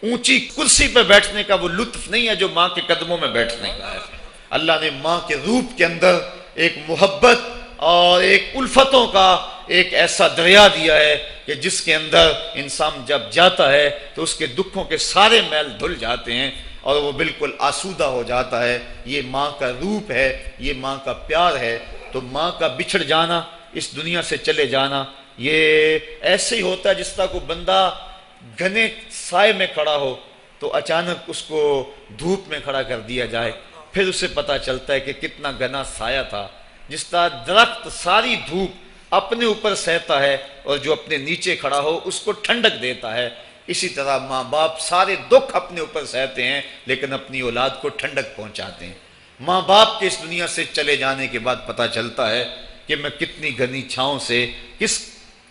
اونچی کرسی پہ بیٹھنے کا وہ لطف نہیں ہے جو ماں کے قدموں میں بیٹھنے کا ہے۔ اللہ نے ماں کے روپ کے اندر ایک محبت اور ایک الفتوں کا ایک ایسا دریا دیا ہے کہ جس کے اندر انسان جب جاتا ہے تو اس کے دکھوں کے سارے میل دھل جاتے ہیں اور وہ بالکل آسودہ ہو جاتا ہے۔ یہ ماں کا روپ ہے، یہ ماں کا پیار ہے۔ تو ماں کا بچھڑ جانا، اس دنیا سے چلے جانا، یہ ایسے ہی ہوتا ہے جس طرح کوئی بندہ گھنے سائے میں کھڑا ہو تو اچانک اس کو دھوپ میں کھڑا کر دیا جائے، پھر اسے پتہ چلتا ہے کہ کتنا گھنا سایہ تھا۔ جس طرح درخت ساری دھوپ اپنے اوپر سہتا ہے اور جو اپنے نیچے کھڑا ہو اس کو ٹھنڈک دیتا ہے، اسی طرح ماں باپ سارے دکھ اپنے اوپر سہتے ہیں لیکن اپنی اولاد کو ٹھنڈک پہنچاتے ہیں۔ ماں باپ کے اس دنیا سے چلے جانے کے بعد پتہ چلتا ہے کہ میں کتنی گھنی چھاؤں سے کس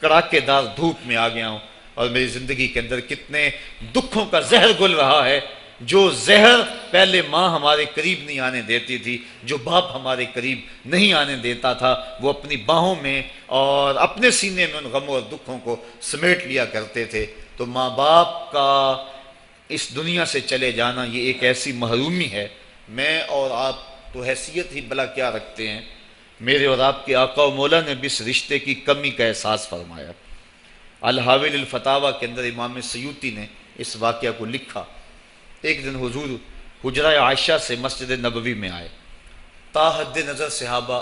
کڑاکے دار دھوپ میں آ گیا ہوں اور میری زندگی کے اندر کتنے دکھوں کا زہر گل رہا ہے۔ جو زہر پہلے ماں ہمارے قریب نہیں آنے دیتی تھی، جو باپ ہمارے قریب نہیں آنے دیتا تھا، وہ اپنی باہوں میں اور اپنے سینے میں ان غموں اور دکھوں کو سمیٹ لیا کرتے تھے۔ تو ماں باپ کا اس دنیا سے چلے جانا یہ ایک ایسی محرومی ہے۔ میں اور آپ تو حیثیت ہی بلا کیا رکھتے ہیں، میرے اور آپ کے آقا و مولا نے بھی اس رشتے کی کمی کا احساس فرمایا۔ الحاویل الفتاویٰ کے اندر امام سیوطی نے اس واقعہ کو لکھا۔ ایک دن حضور حجرہ عائشہ سے مسجد نبوی میں آئے، تا حد نظر صحابہ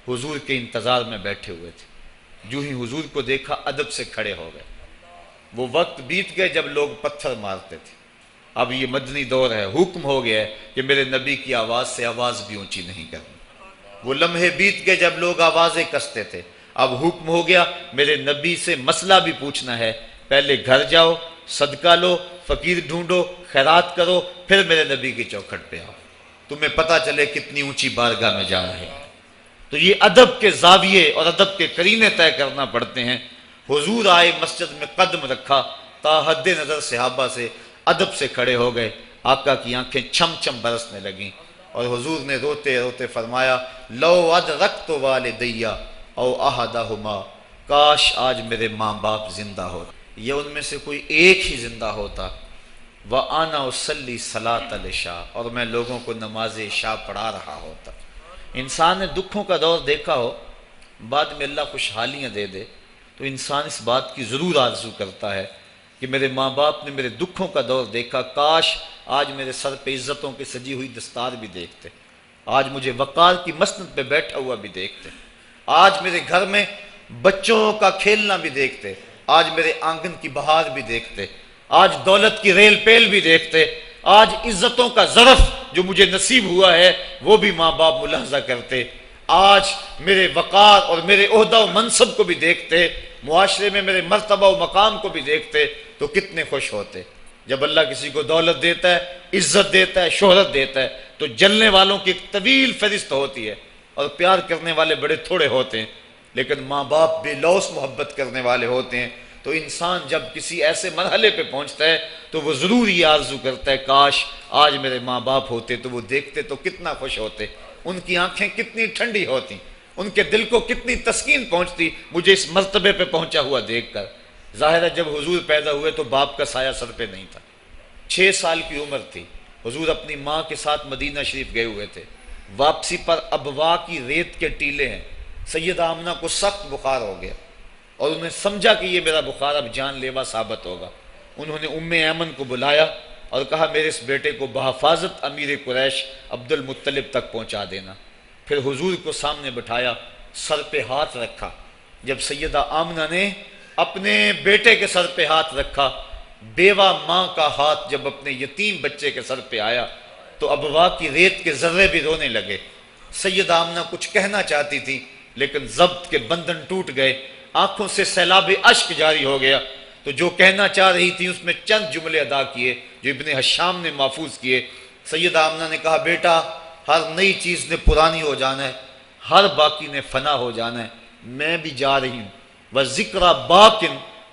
حضور کے انتظار میں بیٹھے ہوئے تھے۔ جو ہی حضور کو دیکھا ادب سے کھڑے ہو گئے۔ وہ وقت بیت گئے جب لوگ پتھر مارتے تھے، اب یہ مدنی دور ہے، حکم ہو گیا ہے کہ میرے نبی کی آواز سے آواز بھی اونچی نہیں کرنی۔ وہ لمحے بیت گئے جب لوگ آوازیں کستے تھے، اب حکم ہو گیا میرے نبی سے مسئلہ بھی پوچھنا ہے، پہلے گھر جاؤ، صدقہ لو، فقیر ڈھونڈو، خیرات کرو، پھر میرے نبی کی چوکھٹ پہ آؤ، تمہیں پتہ چلے کتنی اونچی بارگاہ میں جا رہے ہیں۔ تو یہ ادب کے زاویے اور ادب کے قرینے طے کرنا پڑتے ہیں۔ حضور آئے، مسجد میں قدم رکھا، تا حد نظر صحابہ سے ادب سے کھڑے ہو گئے۔ آقا کی آنکھیں چھم چھم برسنے لگیں اور حضور نے روتے روتے فرمایا، لو ادرکت والدیہ او احدہما، کاش آج میرے ماں باپ زندہ ہوتے یا ان میں سے کوئی ایک ہی زندہ ہوتا، وَأَنَا أُصَلِّي صَلَاةَ الْعِشَاءِ، اور میں لوگوں کو نماز عشاء پڑھا رہا ہوتا۔ انسان نے دکھوں کا دور دیکھا ہو، بعد میں اللہ خوشحالیاں دے دے تو انسان اس بات کی ضرور آرزو کرتا ہے کہ میرے ماں باپ نے میرے دکھوں کا دور دیکھا، کاش آج میرے سر پہ عزتوں کی سجی ہوئی دستار بھی دیکھتے، آج مجھے وقار کی مسند پہ بیٹھا ہوا بھی دیکھتے، آج میرے گھر میں بچوں کا کھیلنا بھی دیکھتے، آج میرے آنگن کی بہار بھی دیکھتے، آج دولت کی ریل پیل بھی دیکھتے، آج عزتوں کا ظرف جو مجھے نصیب ہوا ہے وہ بھی ماں باپ ملاحظہ کرتے، آج میرے وقار اور میرے عہدہ و منصب کو بھی دیکھتے، معاشرے میں میرے مرتبہ و مقام کو بھی دیکھتے تو کتنے خوش ہوتے۔ جب اللہ کسی کو دولت دیتا ہے، عزت دیتا ہے، شہرت دیتا ہے تو جلنے والوں کی ایک طویل فہرست ہوتی ہے اور پیار کرنے والے بڑے تھوڑے ہوتے ہیں، لیکن ماں باپ بے لوث محبت کرنے والے ہوتے ہیں۔ تو انسان جب کسی ایسے مرحلے پہ پہنچتا ہے تو وہ ضرور یہ آرزو کرتا ہے، کاش آج میرے ماں باپ ہوتے تو وہ دیکھتے تو کتنا خوش ہوتے، ان کی آنکھیں کتنی ٹھنڈی ہوتی، ان کے دل کو کتنی تسکین پہنچتی مجھے اس مرتبے پہ پہنچا ہوا دیکھ کر۔ ظاہر ہے جب حضور پیدا ہوئے تو باپ کا سایہ سر پہ نہیں تھا، 6 سال کی عمر تھی، حضور اپنی ماں کے ساتھ مدینہ شریف گئے ہوئے تھے، واپسی پر ابوا کی ریت کے ٹیلے ہیں، سیدہ آمنہ کو سخت بخار ہو گیا اور انہیں سمجھا کہ یہ میرا بخار اب جان لیوا ثابت ہوگا۔ انہوں نے ام ایمن کو بلایا اور کہا میرے اس بیٹے کو بحفاظت امیر قریش عبد المطلب تک پہنچا دینا۔ پھر حضور کو سامنے بٹھایا، سر پہ ہاتھ رکھا۔ جب سیدہ آمنہ نے اپنے بیٹے کے سر پہ ہاتھ رکھا، بیوہ ماں کا ہاتھ جب اپنے یتیم بچے کے سر پہ آیا تو ابوا کی ریت کے ذرے بھی رونے لگے۔ سیدہ آمنہ کچھ کہنا چاہتی تھی لیکن ضبط کے بندھن ٹوٹ گئے، آنکھوں سے سیلاب اشک جاری ہو گیا، تو جو کہنا چاہ رہی تھی اس میں چند جملے ادا کیے جو ابن حشام نے محفوظ کیے۔ سیدہ آمنہ نے کہا، بیٹا ہر نئی چیز نے پرانی ہو جانا ہے، ہر باقی نے فنا ہو جانا ہے، میں بھی جا رہی ہوں، وَذِكْرَ بَاقٍ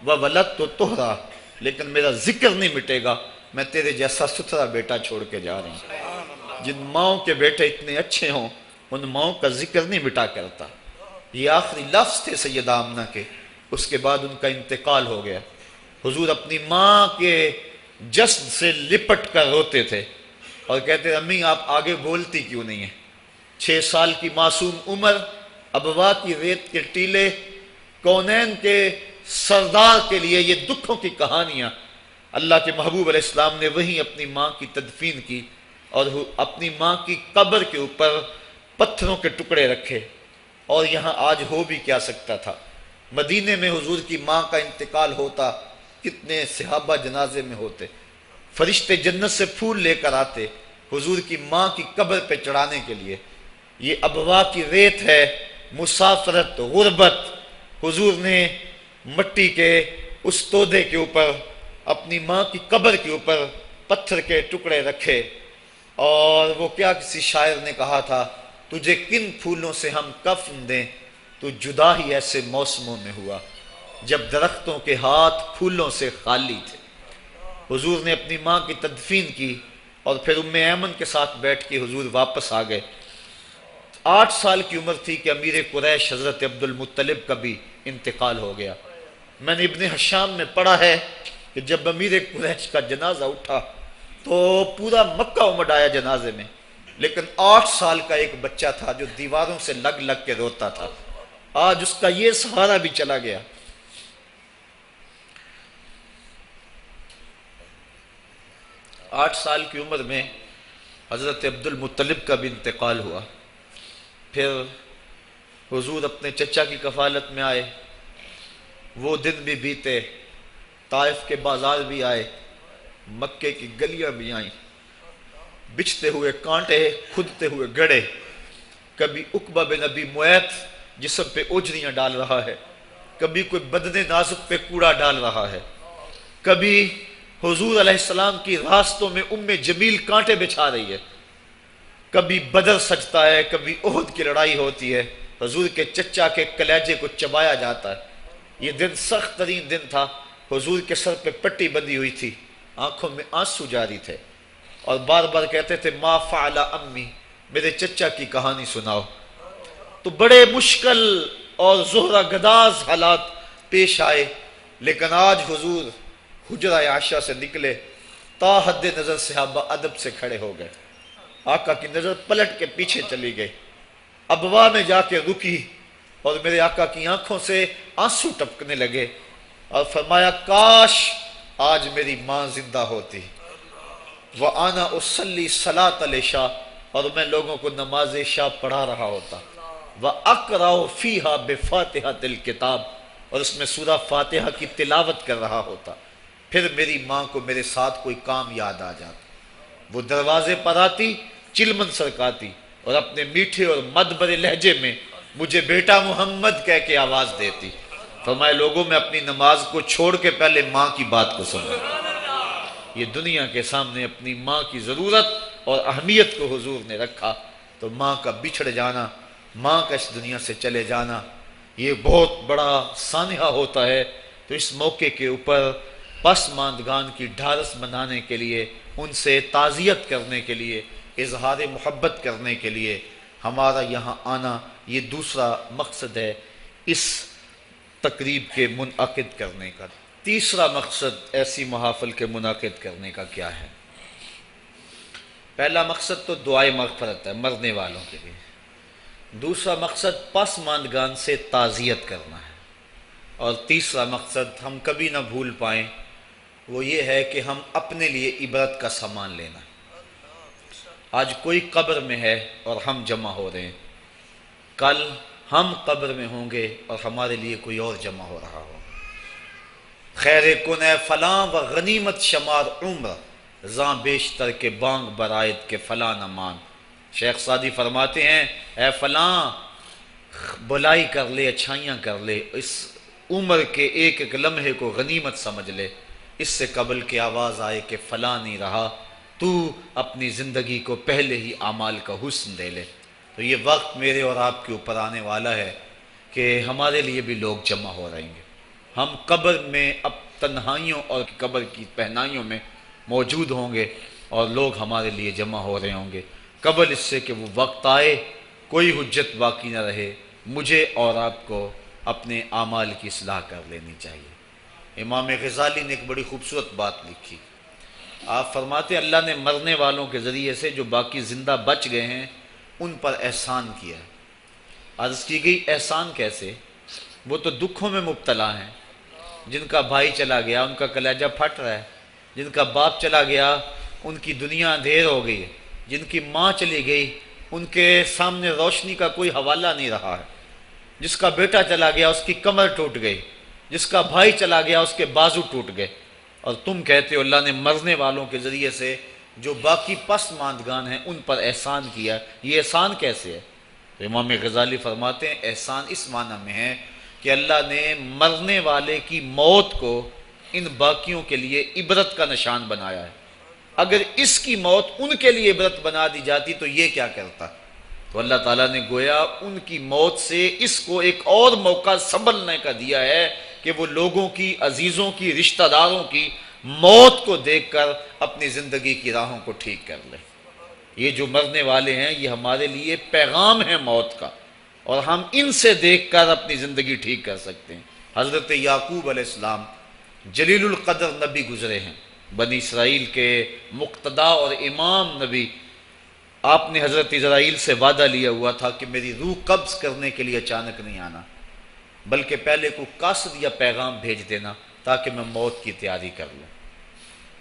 وَوَلَدْتُ طُهْرًا، لیکن میرا ذکر نہیں مٹے گا، میں تیرے جیسا ستھرا بیٹا چھوڑ کے جا رہی ہوں۔ جن ماؤں کے بیٹے اتنے اچھے ہوں ان ماؤں کا ذکر نہیں مٹا کرتا۔ یہ آخری لفظ تھے سیدہ آمنہ کے، اس کے بعد ان کا انتقال ہو گیا۔ حضور اپنی ماں کے جسد سے لپٹ کر روتے تھے اور کہتے امی آپ آگے بولتی کیوں نہیں ہیں؟ 6 سال کی معصوم عمر، ابوا کی ریت کے ٹیلے، کونین کے سردار کے لیے یہ دکھوں کی کہانیاں۔ اللہ کے محبوب علیہ السلام نے وہیں اپنی ماں کی تدفین کی اور اپنی ماں کی قبر کے اوپر پتھروں کے ٹکڑے رکھے، اور یہاں آج ہو بھی کیا سکتا تھا۔ مدینے میں حضور کی ماں کا انتقال ہوتا، کتنے صحابہ جنازے میں ہوتے، فرشتے جنت سے پھول لے کر آتے حضور کی ماں کی قبر پہ چڑھانے کے لیے۔ یہ ابوا کی ریت ہے، مسافرت، غربت۔ حضور نے مٹی کے اس تودے کے اوپر اپنی ماں کی قبر کے اوپر پتھر کے ٹکڑے رکھے، اور وہ کیا کسی شاعر نے کہا تھا، تجھے کن پھولوں سے ہم کفن دیں، تو جدا ہی ایسے موسموں میں ہوا جب درختوں کے ہاتھ پھولوں سے خالی تھے۔ حضور نے اپنی ماں کی تدفین کی اور پھر ام ایمن کے ساتھ بیٹھ کے حضور واپس آ گئے۔ 8 سال کی عمر تھی کہ امیر قریش حضرت عبد المطلب کا بھی انتقال ہو گیا۔ میں نے ابن حشام میں پڑھا ہے کہ جب امیر قریش کا جنازہ اٹھا تو پورا مکہ امڈ آیا جنازے میں، لیکن 8 سال کا ایک بچہ تھا جو دیواروں سے لگ لگ کے روتا تھا۔ آج اس کا یہ سہارا بھی چلا گیا۔ 8 سال کی عمر میں حضرت عبد المطلب کا بھی انتقال ہوا۔ پھر حضور اپنے چچا کی کفالت میں آئے، وہ دن بھی بیتے، طائف کے بازار بھی آئے، مکے کی گلیاں بھی آئیں، بچھتے ہوئے کانٹے، کھدتے ہوئے گڑے۔ کبھی عقبہ بن ابی معیط جسم پہ اوجریاں ڈال رہا ہے، کبھی کوئی بدن نازک پہ کوڑا ڈال رہا ہے، کبھی حضور علیہ السلام کی راستوں میں ام جمیل کانٹے بچھا رہی ہے، کبھی بدر سجتا ہے، کبھی احد کی لڑائی ہوتی ہے، حضور کے چچا کے کلیجے کو چبایا جاتا ہے۔ یہ دن سخت ترین دن تھا۔ حضور کے سر پہ پٹی بندھی ہوئی تھی، آنکھوں میں آنسو جاری تھے، اور بار بار کہتے تھے ما فعل امی، میرے چچا کی کہانی سناؤ۔ تو بڑے مشکل اور زہرہ گداز حالات پیش آئے، لیکن آج حضور حجرہ عائشہ سے نکلے، تا حد نظر صحابہ ادب سے کھڑے ہو گئے، آقا کی نظر پلٹ کے پیچھے چلی گئی، ابوا میں جا کے رکی، اور میرے آقا کی آنکھوں سے آنسو ٹپکنے لگے، اور فرمایا کاش آج میری ماں زندہ ہوتی، وَأَنَا أُصَلِّي صَلَاةَ الْعِشَاء، اور میں لوگوں کو نماز عشاء پڑھا رہا ہوتا، وَأَقْرَأُ فِيهَا بِفَاتِحَةِ الْكِتَابِ، اور اس میں سورہ فاتحہ کی تلاوت کر رہا ہوتا، پھر میری ماں کو میرے ساتھ کوئی کام یاد آ جاتا، وہ دروازے پر آتی، چلمن سرکاتی، اور اپنے میٹھے اور مدبر لہجے میں مجھے بیٹا محمد کہہ کے آواز دیتی۔ فرمائے لوگوں میں اپنی نماز کو چھوڑ کے پہلے ماں کی بات کو سنو۔ یہ دنیا کے سامنے اپنی ماں کی ضرورت اور اہمیت کو حضور نے رکھا، تو ماں کا بچھڑ جانا، ماں کا اس دنیا سے چلے جانا، یہ بہت بڑا سانحہ ہوتا ہے۔ تو اس موقع کے اوپر پسماندگان کی ڈھارس بنانے کے لیے، ان سے تعزیت کرنے کے لیے، اظہار محبت کرنے کے لیے ہمارا یہاں آنا، یہ دوسرا مقصد ہے اس تقریب کے منعقد کرنے کا۔ تیسرا مقصد ایسی محافل کے منعقد کرنے کا کیا ہے؟ پہلا مقصد تو دعائے مغفرت ہے مرنے والوں کے لیے، دوسرا مقصد پسماندگان سے تعزیت کرنا ہے، اور تیسرا مقصد ہم کبھی نہ بھول پائیں، وہ یہ ہے کہ ہم اپنے لیے عبرت کا سامان لینا۔ آج کوئی قبر میں ہے اور ہم جمع ہو رہے ہیں، کل ہم قبر میں ہوں گے اور ہمارے لیے کوئی اور جمع ہو رہا ہو۔ خیر کن اے فلاں و غنیمت شمار عمر، زاں بیشتر کے بانگ برائت کے فلاں نمان۔ شیخ سعدی فرماتے ہیں اے فلاں بلائی کر لے، اچھائیاں کر لے، اس عمر کے ایک ایک لمحے کو غنیمت سمجھ لے، اس سے قبل کہ آواز آئے کہ فلاں نہیں رہا، تو اپنی زندگی کو پہلے ہی اعمال کا حسن دے لے۔ تو یہ وقت میرے اور آپ کے اوپر آنے والا ہے کہ ہمارے لیے بھی لوگ جمع ہو رہیں گے۔ ہم قبر میں اب تنہائیوں اور قبر کی پہنائیوں میں موجود ہوں گے اور لوگ ہمارے لیے جمع ہو رہے ہوں گے، قبل اس سے کہ وہ وقت آئے کوئی حجت باقی نہ رہے۔ مجھے اور آپ کو اپنے اعمال کی اصلاح کر لینی چاہیے۔ امام غزالی نے ایک بڑی خوبصورت بات لکھی، آپ فرماتے ہیں اللہ نے مرنے والوں کے ذریعے سے جو باقی زندہ بچ گئے ہیں ان پر احسان کیا۔ عرض کی گئی احسان کیسے؟ وہ تو دکھوں میں مبتلا ہیں، جن کا بھائی چلا گیا ان کا کلیجہ پھٹ رہا ہے، جن کا باپ چلا گیا ان کی دنیا اندھیر ہو گئی ہے، جن کی ماں چلی گئی ان کے سامنے روشنی کا کوئی حوالہ نہیں رہا ہے، جس کا بیٹا چلا گیا اس کی کمر ٹوٹ گئی، جس کا بھائی چلا گیا اس کے بازو ٹوٹ گئے، اور تم کہتے ہو اللہ نے مرنے والوں کے ذریعے سے جو باقی پسماندگان ہیں ان پر احسان کیا۔ یہ احسان کیسے ہے؟ تو امام غزالی فرماتے ہیں احسان اس معنی میں ہے کہ اللہ نے مرنے والے کی موت کو ان باقیوں کے لیے عبرت کا نشان بنایا ہے۔ اگر اس کی موت ان کے لیے عبرت بنا دی جاتی تو یہ کیا کرتا؟ تو اللہ تعالیٰ نے گویا ان کی موت سے اس کو ایک اور موقع سنبھلنے کا دیا ہے کہ وہ لوگوں کی، عزیزوں کی، رشتہ داروں کی موت کو دیکھ کر اپنی زندگی کی راہوں کو ٹھیک کر لے۔ یہ جو مرنے والے ہیں یہ ہمارے لیے پیغام ہے موت کا، اور ہم ان سے دیکھ کر اپنی زندگی ٹھیک کر سکتے ہیں۔ حضرت یعقوب علیہ السلام جلیل القدر نبی گزرے ہیں، بنی اسرائیل کے مقتدا اور امام نبی۔ آپ نے حضرت اسرائیل سے وعدہ لیا ہوا تھا کہ میری روح قبض کرنے کے لیے اچانک نہیں آنا، بلکہ پہلے کو قاصد یا پیغام بھیج دینا تاکہ میں موت کی تیاری کر لوں۔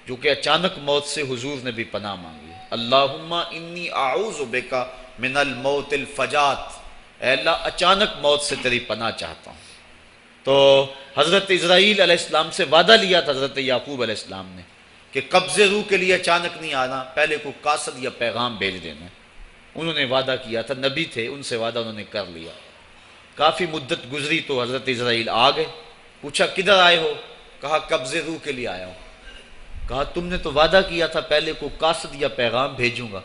جو کہ اچانک موت سے حضور نے بھی پناہ مانگی، اللہم انی اعوذ بک من الموت الفجات، اے اللہ اچانک موت سے تیری پناہ چاہتا ہوں۔ تو حضرت اسرائیل علیہ السلام سے وعدہ لیا تھا حضرت یعقوب علیہ السلام نے کہ قبض روح کے لیے اچانک نہیں آنا، پہلے کو قاصد یا پیغام بھیج دینا۔ انہوں نے وعدہ کیا تھا، نبی تھے، ان سے وعدہ انہوں نے کر لیا۔ کافی مدت گزری تو حضرت اسرائیل آ گئے، پوچھا کدھر آئے ہو؟ کہا قبض روح کے لیے آیا ہوں۔ کہا تم نے تو وعدہ کیا تھا پہلے کو قاصد یا پیغام بھیجوں گا،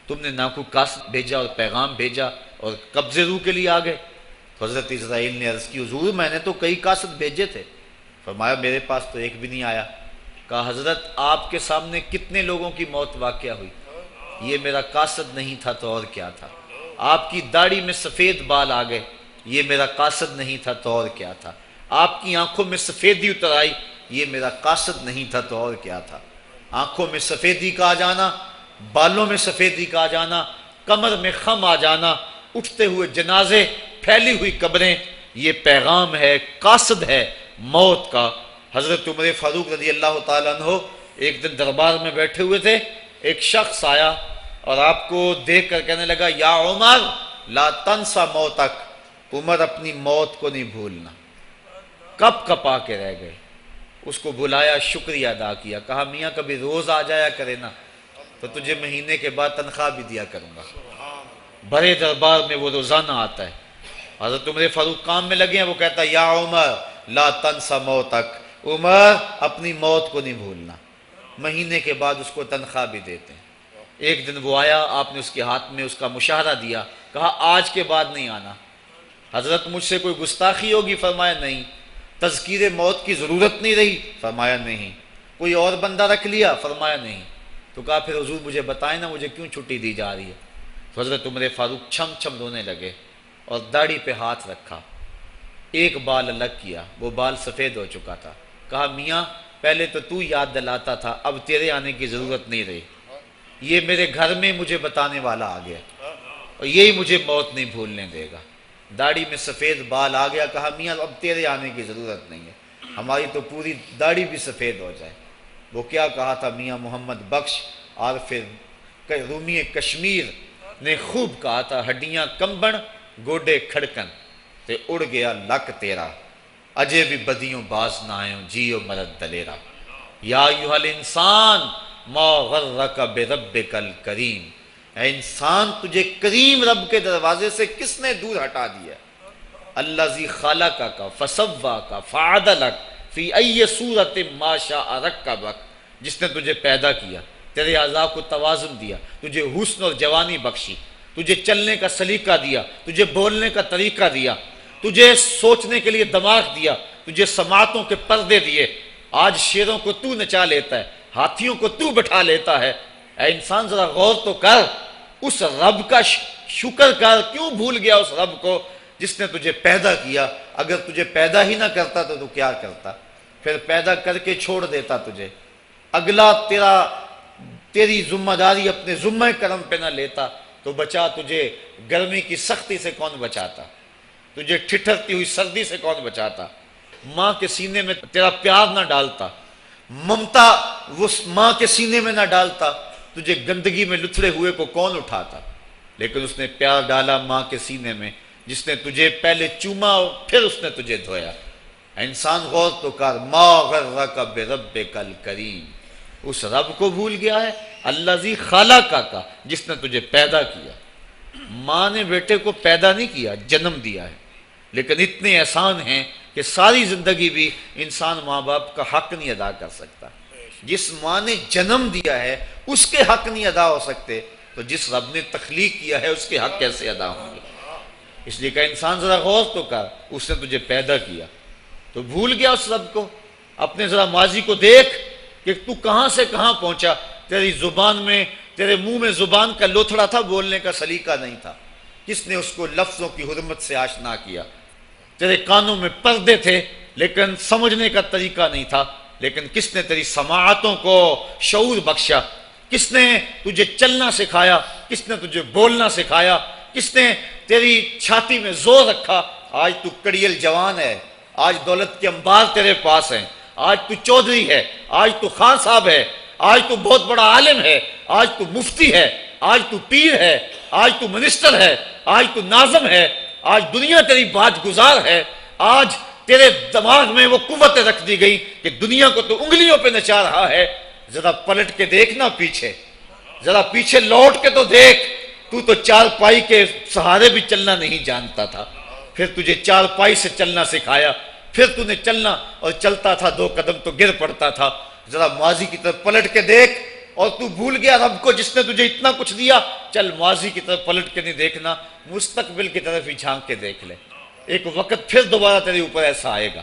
تم نے نہ کو قاصد بھیجا اور پیغام بھیجا اور قبض روح کے لیے آ گئے۔ حضرت اسرائیل نے عرض کی حضور میں نے تو کئی قاصد بھیجے تھے۔ فرمایا میرے پاس تو ایک بھی نہیں آیا۔ کہا حضرت آپ کے سامنے کتنے لوگوں کی موت واقع ہوئی، یہ میرا قاصد نہیں تھا تو اور کیا تھا۔ آپ کی داڑھی میں سفید بال آ گئے، یہ میرا قاصد نہیں تھا تو اور کیا تھا۔ آپ کی آنکھوں میں سفیدی اتر آئی، یہ میرا قاصد نہیں تھا تو اور کیا تھا۔ آنکھوں میں سفیدی کا آ جانا، بالوں میں سفیدی کا آ جانا، کمر میں خم آ جانا، اٹھتے ہوئے جنازے، پھیلی ہوئی قبریں، یہ پیغام ہے، قاصد ہے موت کا۔ حضرت عمر فاروق رضی اللہ تعالیٰ عنہ ایک دن دربار میں بیٹھے ہوئے تھے، ایک شخص آیا اور آپ کو دیکھ کر کہنے لگا یا عمر لا تنسا موتک، عمر اپنی موت کو نہیں بھولنا۔ کپ کپا کے رہ گئے، اس کو بلایا، شکریہ ادا کیا، کہا میاں کبھی روز آ جایا کرے نا تو تجھے مہینے کے بعد تنخواہ بھی دیا کروں گا۔ بڑے دربار میں وہ روزانہ آتا ہے۔ حضرت عمر فاروق کام میں لگے ہیں، وہ کہتا ہے یا عمر لا تنسا موتک، عمر اپنی موت کو نہیں بھولنا۔ مہینے کے بعد اس کو تنخواہ بھی دیتے ہیں۔ ایک دن وہ آیا، آپ نے اس کے ہاتھ میں اس کا مشاہرہ دیا، کہا آج کے بعد نہیں آنا۔ حضرت مجھ سے کوئی گستاخی ہوگی؟ فرمایا نہیں۔ تذکیر موت کی ضرورت نہیں رہی؟ فرمایا نہیں۔ کوئی اور بندہ رکھ لیا؟ فرمایا نہیں۔ تو کہا پھر حضور مجھے بتائیں نا مجھے کیوں چھٹی دی جا رہی ہے؟ تو حضرت عمر فاروق چھم چھم رونے لگے اور داڑھی پہ ہاتھ رکھا، ایک بال الگ کیا، وہ بال سفید ہو چکا تھا۔ کہا میاں پہلے تو یاد دلاتا تھا، اب تیرے آنے کی ضرورت نہیں رہی، یہ میرے گھر میں مجھے بتانے والا آ گیا اور یہی مجھے موت نہیں بھولنے دے گا۔ داڑھی میں سفید بال آ گیا، کہا میاں اب تیرے آنے کی ضرورت نہیں ہے، ہماری تو پوری داڑھی بھی سفید ہو جائے۔ وہ کیا کہا تھا میاں محمد بخش عارف رومی کشمیر نے خوب کہا تھا، ہڈیاں کمبن گوڈے کھڑکن تے اڑ گیا لک تیرا، اجے بھی بدیوں باز نہ آئیں جیو مرد دلیرا یا ایھا الانسان ما غرک بربک الکریم، اے انسان تجھے کریم رب کے دروازے سے کس نے دور ہٹا دیا؟ الذی خلقک فسواک فعدلک فی ای صورت ما شاء رکبک، جس نے تجھے پیدا کیا، تیرے اعضاء کو توازن دیا، تجھے حسن اور جوانی بخشی، تجھے چلنے کا سلیقہ دیا، تجھے بولنے کا طریقہ دیا، تجھے سوچنے کے لیے دماغ دیا، تجھے سماعتوں کے پردے دیے۔ آج شیروں کو تو نچا لیتا ہے، ہاتھیوں کو تو بٹھا لیتا ہے۔ اے انسان ذرا غور تو کر، اس رب کا شکر کر، کیوں بھول گیا اس رب کو جس نے تجھے پیدا کیا؟ اگر تجھے پیدا ہی نہ کرتا تو کیا کرتا؟ پھر پیدا کر کے چھوڑ دیتا تجھے، اگلا تیری ذمہ داری اپنے ذمہ کرم پہ نہ لیتا تو بچا تجھے گرمی کی سختی سے کون بچاتا؟ تجھے ٹھٹھرتی ہوئی سردی سے کون بچاتا؟ ماں کے سینے میں تیرا پیار نہ ڈالتا، ممتا اس ماں کے سینے میں نہ ڈالتا، تجھے گندگی میں لتھڑے ہوئے کو کون اٹھاتا؟ لیکن اس نے پیار ڈالا ماں کے سینے میں، جس نے تجھے پہلے چوما اور پھر اس نے تجھے دھویا۔ انسان غور تو کر، ما غرک بربک الکریم، اس رب کو بھول گیا ہے الذی خلقک، جس نے تجھے پیدا کیا۔ ماں نے بیٹے کو پیدا نہیں کیا، جنم دیا ہے، لیکن اتنے احسان ہیں کہ ساری زندگی بھی انسان ماں باپ کا حق نہیں ادا کر سکتا۔ جس ماں نے جنم دیا ہے اس کے حق نہیں ادا ہو سکتے، تو جس رب نے تخلیق کیا ہے اس کے حق کیسے ادا ہوں گے؟ اس لیے کہ انسان ذرا غور تو کر، اس نے تجھے پیدا کیا تو بھول گیا اس رب کو؟ اپنے ذرا ماضی کو دیکھ کہ تو کہاں سے کہاں پہنچا۔ تیری زبان میں، تیرے منہ میں زبان کا لوتھڑا تھا، بولنے کا سلیقہ نہیں تھا، کس نے اس کو لفظوں کی حرمت سے آشنا کیا؟ تیرے کانوں میں پردے تھے لیکن سمجھنے کا طریقہ نہیں تھا، لیکن کس نے تیری سماعتوں کو شعور بخشا؟ کس نے تجھے چلنا سکھایا؟ کس نے تجھے بولنا سکھایا؟ کس نے تیری چھاتی میں زور رکھا؟ آج تو کڑیل جوان ہے، آج دولت کے انبار تیرے پاس ہیں، آج تو چودھری ہے، آج تو خان صاحب ہے، آج تو بہت بڑا عالم ہے، آج تو مفتی ہے، آج تو پیر ہے، آج تو منسٹر ہے، آج تو ناظم ہے، آج دنیا تیری باج گزار ہے۔ آج تیرے دماغ میں وہ قوت رکھ دی گئی کہ دنیا کو تو انگلیوں پہ نچا رہا ہے۔ ذرا پلٹ کے دیکھنا پیچھے، ذرا پیچھے لوٹ کے تو دیکھ، تو چار پائی کے سہارے بھی چلنا نہیں جانتا تھا، پھر تجھے چار پائی سے چلنا سکھایا، پھر تو نے چلنا، اور چلتا تھا 2 قدم تو گر پڑتا تھا۔ ذرا ماضی کی طرف پلٹ کے دیکھ، اور تو بھول گیا رب کو جس نے تجھے اتنا کچھ دیا۔ چل ماضی کی طرف پلٹ کے نہیں دیکھنا، مستقبل کی طرف ہی جھانک کے دیکھ لے۔ ایک وقت پھر دوبارہ تیرے اوپر ایسا آئے گا،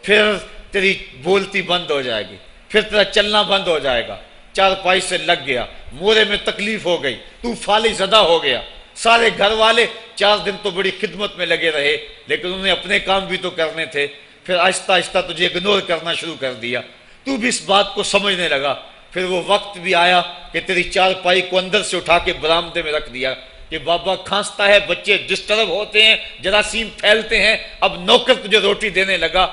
پھر تیری بولتی بند ہو جائے گی، پھر تیرا چلنا بند ہو جائے گا۔ چار پائی سے لگ گیا، مورے میں تکلیف ہو گئی، تو فالج زدہ ہو گیا۔ سارے گھر والے 4 دن تو بڑی خدمت میں لگے رہے، لیکن انہیں اپنے کام بھی تو کرنے تھے، پھر آہستہ آہستہ تجھے اگنور کرنا شروع کر دیا۔ تو بھی اس بات کو سمجھنے لگا۔ پھر وہ وقت بھی آیا کہ تیری چار پائی کو اندر سے اٹھا کے برآمدے میں رکھ دیا کہ بابا کھانستا ہے، بچے ڈسٹرب ہوتے ہیں، جراثیم پھیلتے ہیں، اب نوکر تجھے روٹی دینے لگا۔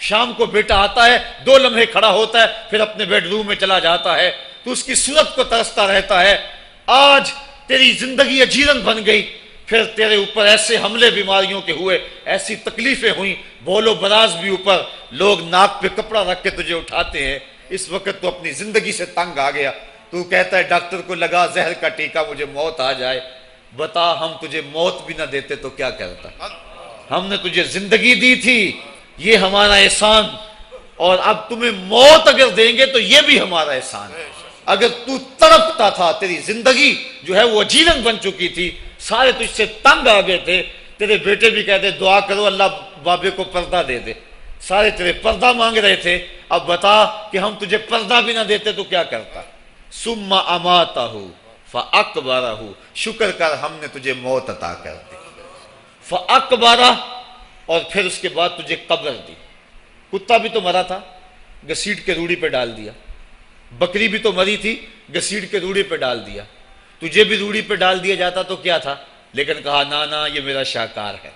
شام کو بیٹا آتا ہے، 2 لمحے کھڑا ہوتا ہے، پھر اپنے بیڈ روم میں چلا جاتا ہے، تو اس کی صورت کو ترستا رہتا ہے۔ آج تیری زندگی اجیرن بن گئی، پھر تیرے اوپر ایسے حملے بیماریوں کے ہوئے، ایسی تکلیفیں ہوئیں، بول و براز بھی اوپر، لوگ ناک پہ کپڑا رکھ کے تجھے اٹھاتے ہیں۔ اس وقت تو اپنی زندگی سے تنگ آ گیا، تو کہتا ہے ڈاکٹر کو لگا زہر کا ٹیکہ، مجھے موت آ جائے۔ بتا ہم تجھے موت بھی نہ دیتے تو کیا کرتا؟ ہم نے تجھے زندگی دی تھی، یہ ہمارا احسان، اور اب تمہیں موت اگر دیں گے تو یہ بھی ہمارا احسان ہے۔ اگر تو تڑپتا تھا، تیری زندگی جو ہے وہ اجیرن بن چکی تھی، سارے تجھ سے تنگ آ گئے تھے، تیرے بیٹے بھی کہتے دعا کرو اللہ بابے کو پردہ دے دے، سارے تیرے پردہ مانگ رہے تھے، اب بتا کہ ہم تجھے پردہ بھی نہ دیتے تو کیا کرتا؟ ثم اماتہ فاقبرہ، شکر کر ہم نے تجھے موت عطا کر دی، فاقبرہ، اور پھر اس کے بعد تجھے قبر دی۔ کتا بھی تو مرا تھا، گھسیٹ کے روڑی پہ ڈال دیا، بکری بھی تو مری تھی، گھسیٹ کے روڑی پہ ڈال دیا، تجھے بھی روڑی پہ ڈال دیا جاتا تو کیا تھا؟ لیکن کہا نا یہ میرا شاہکار ہے،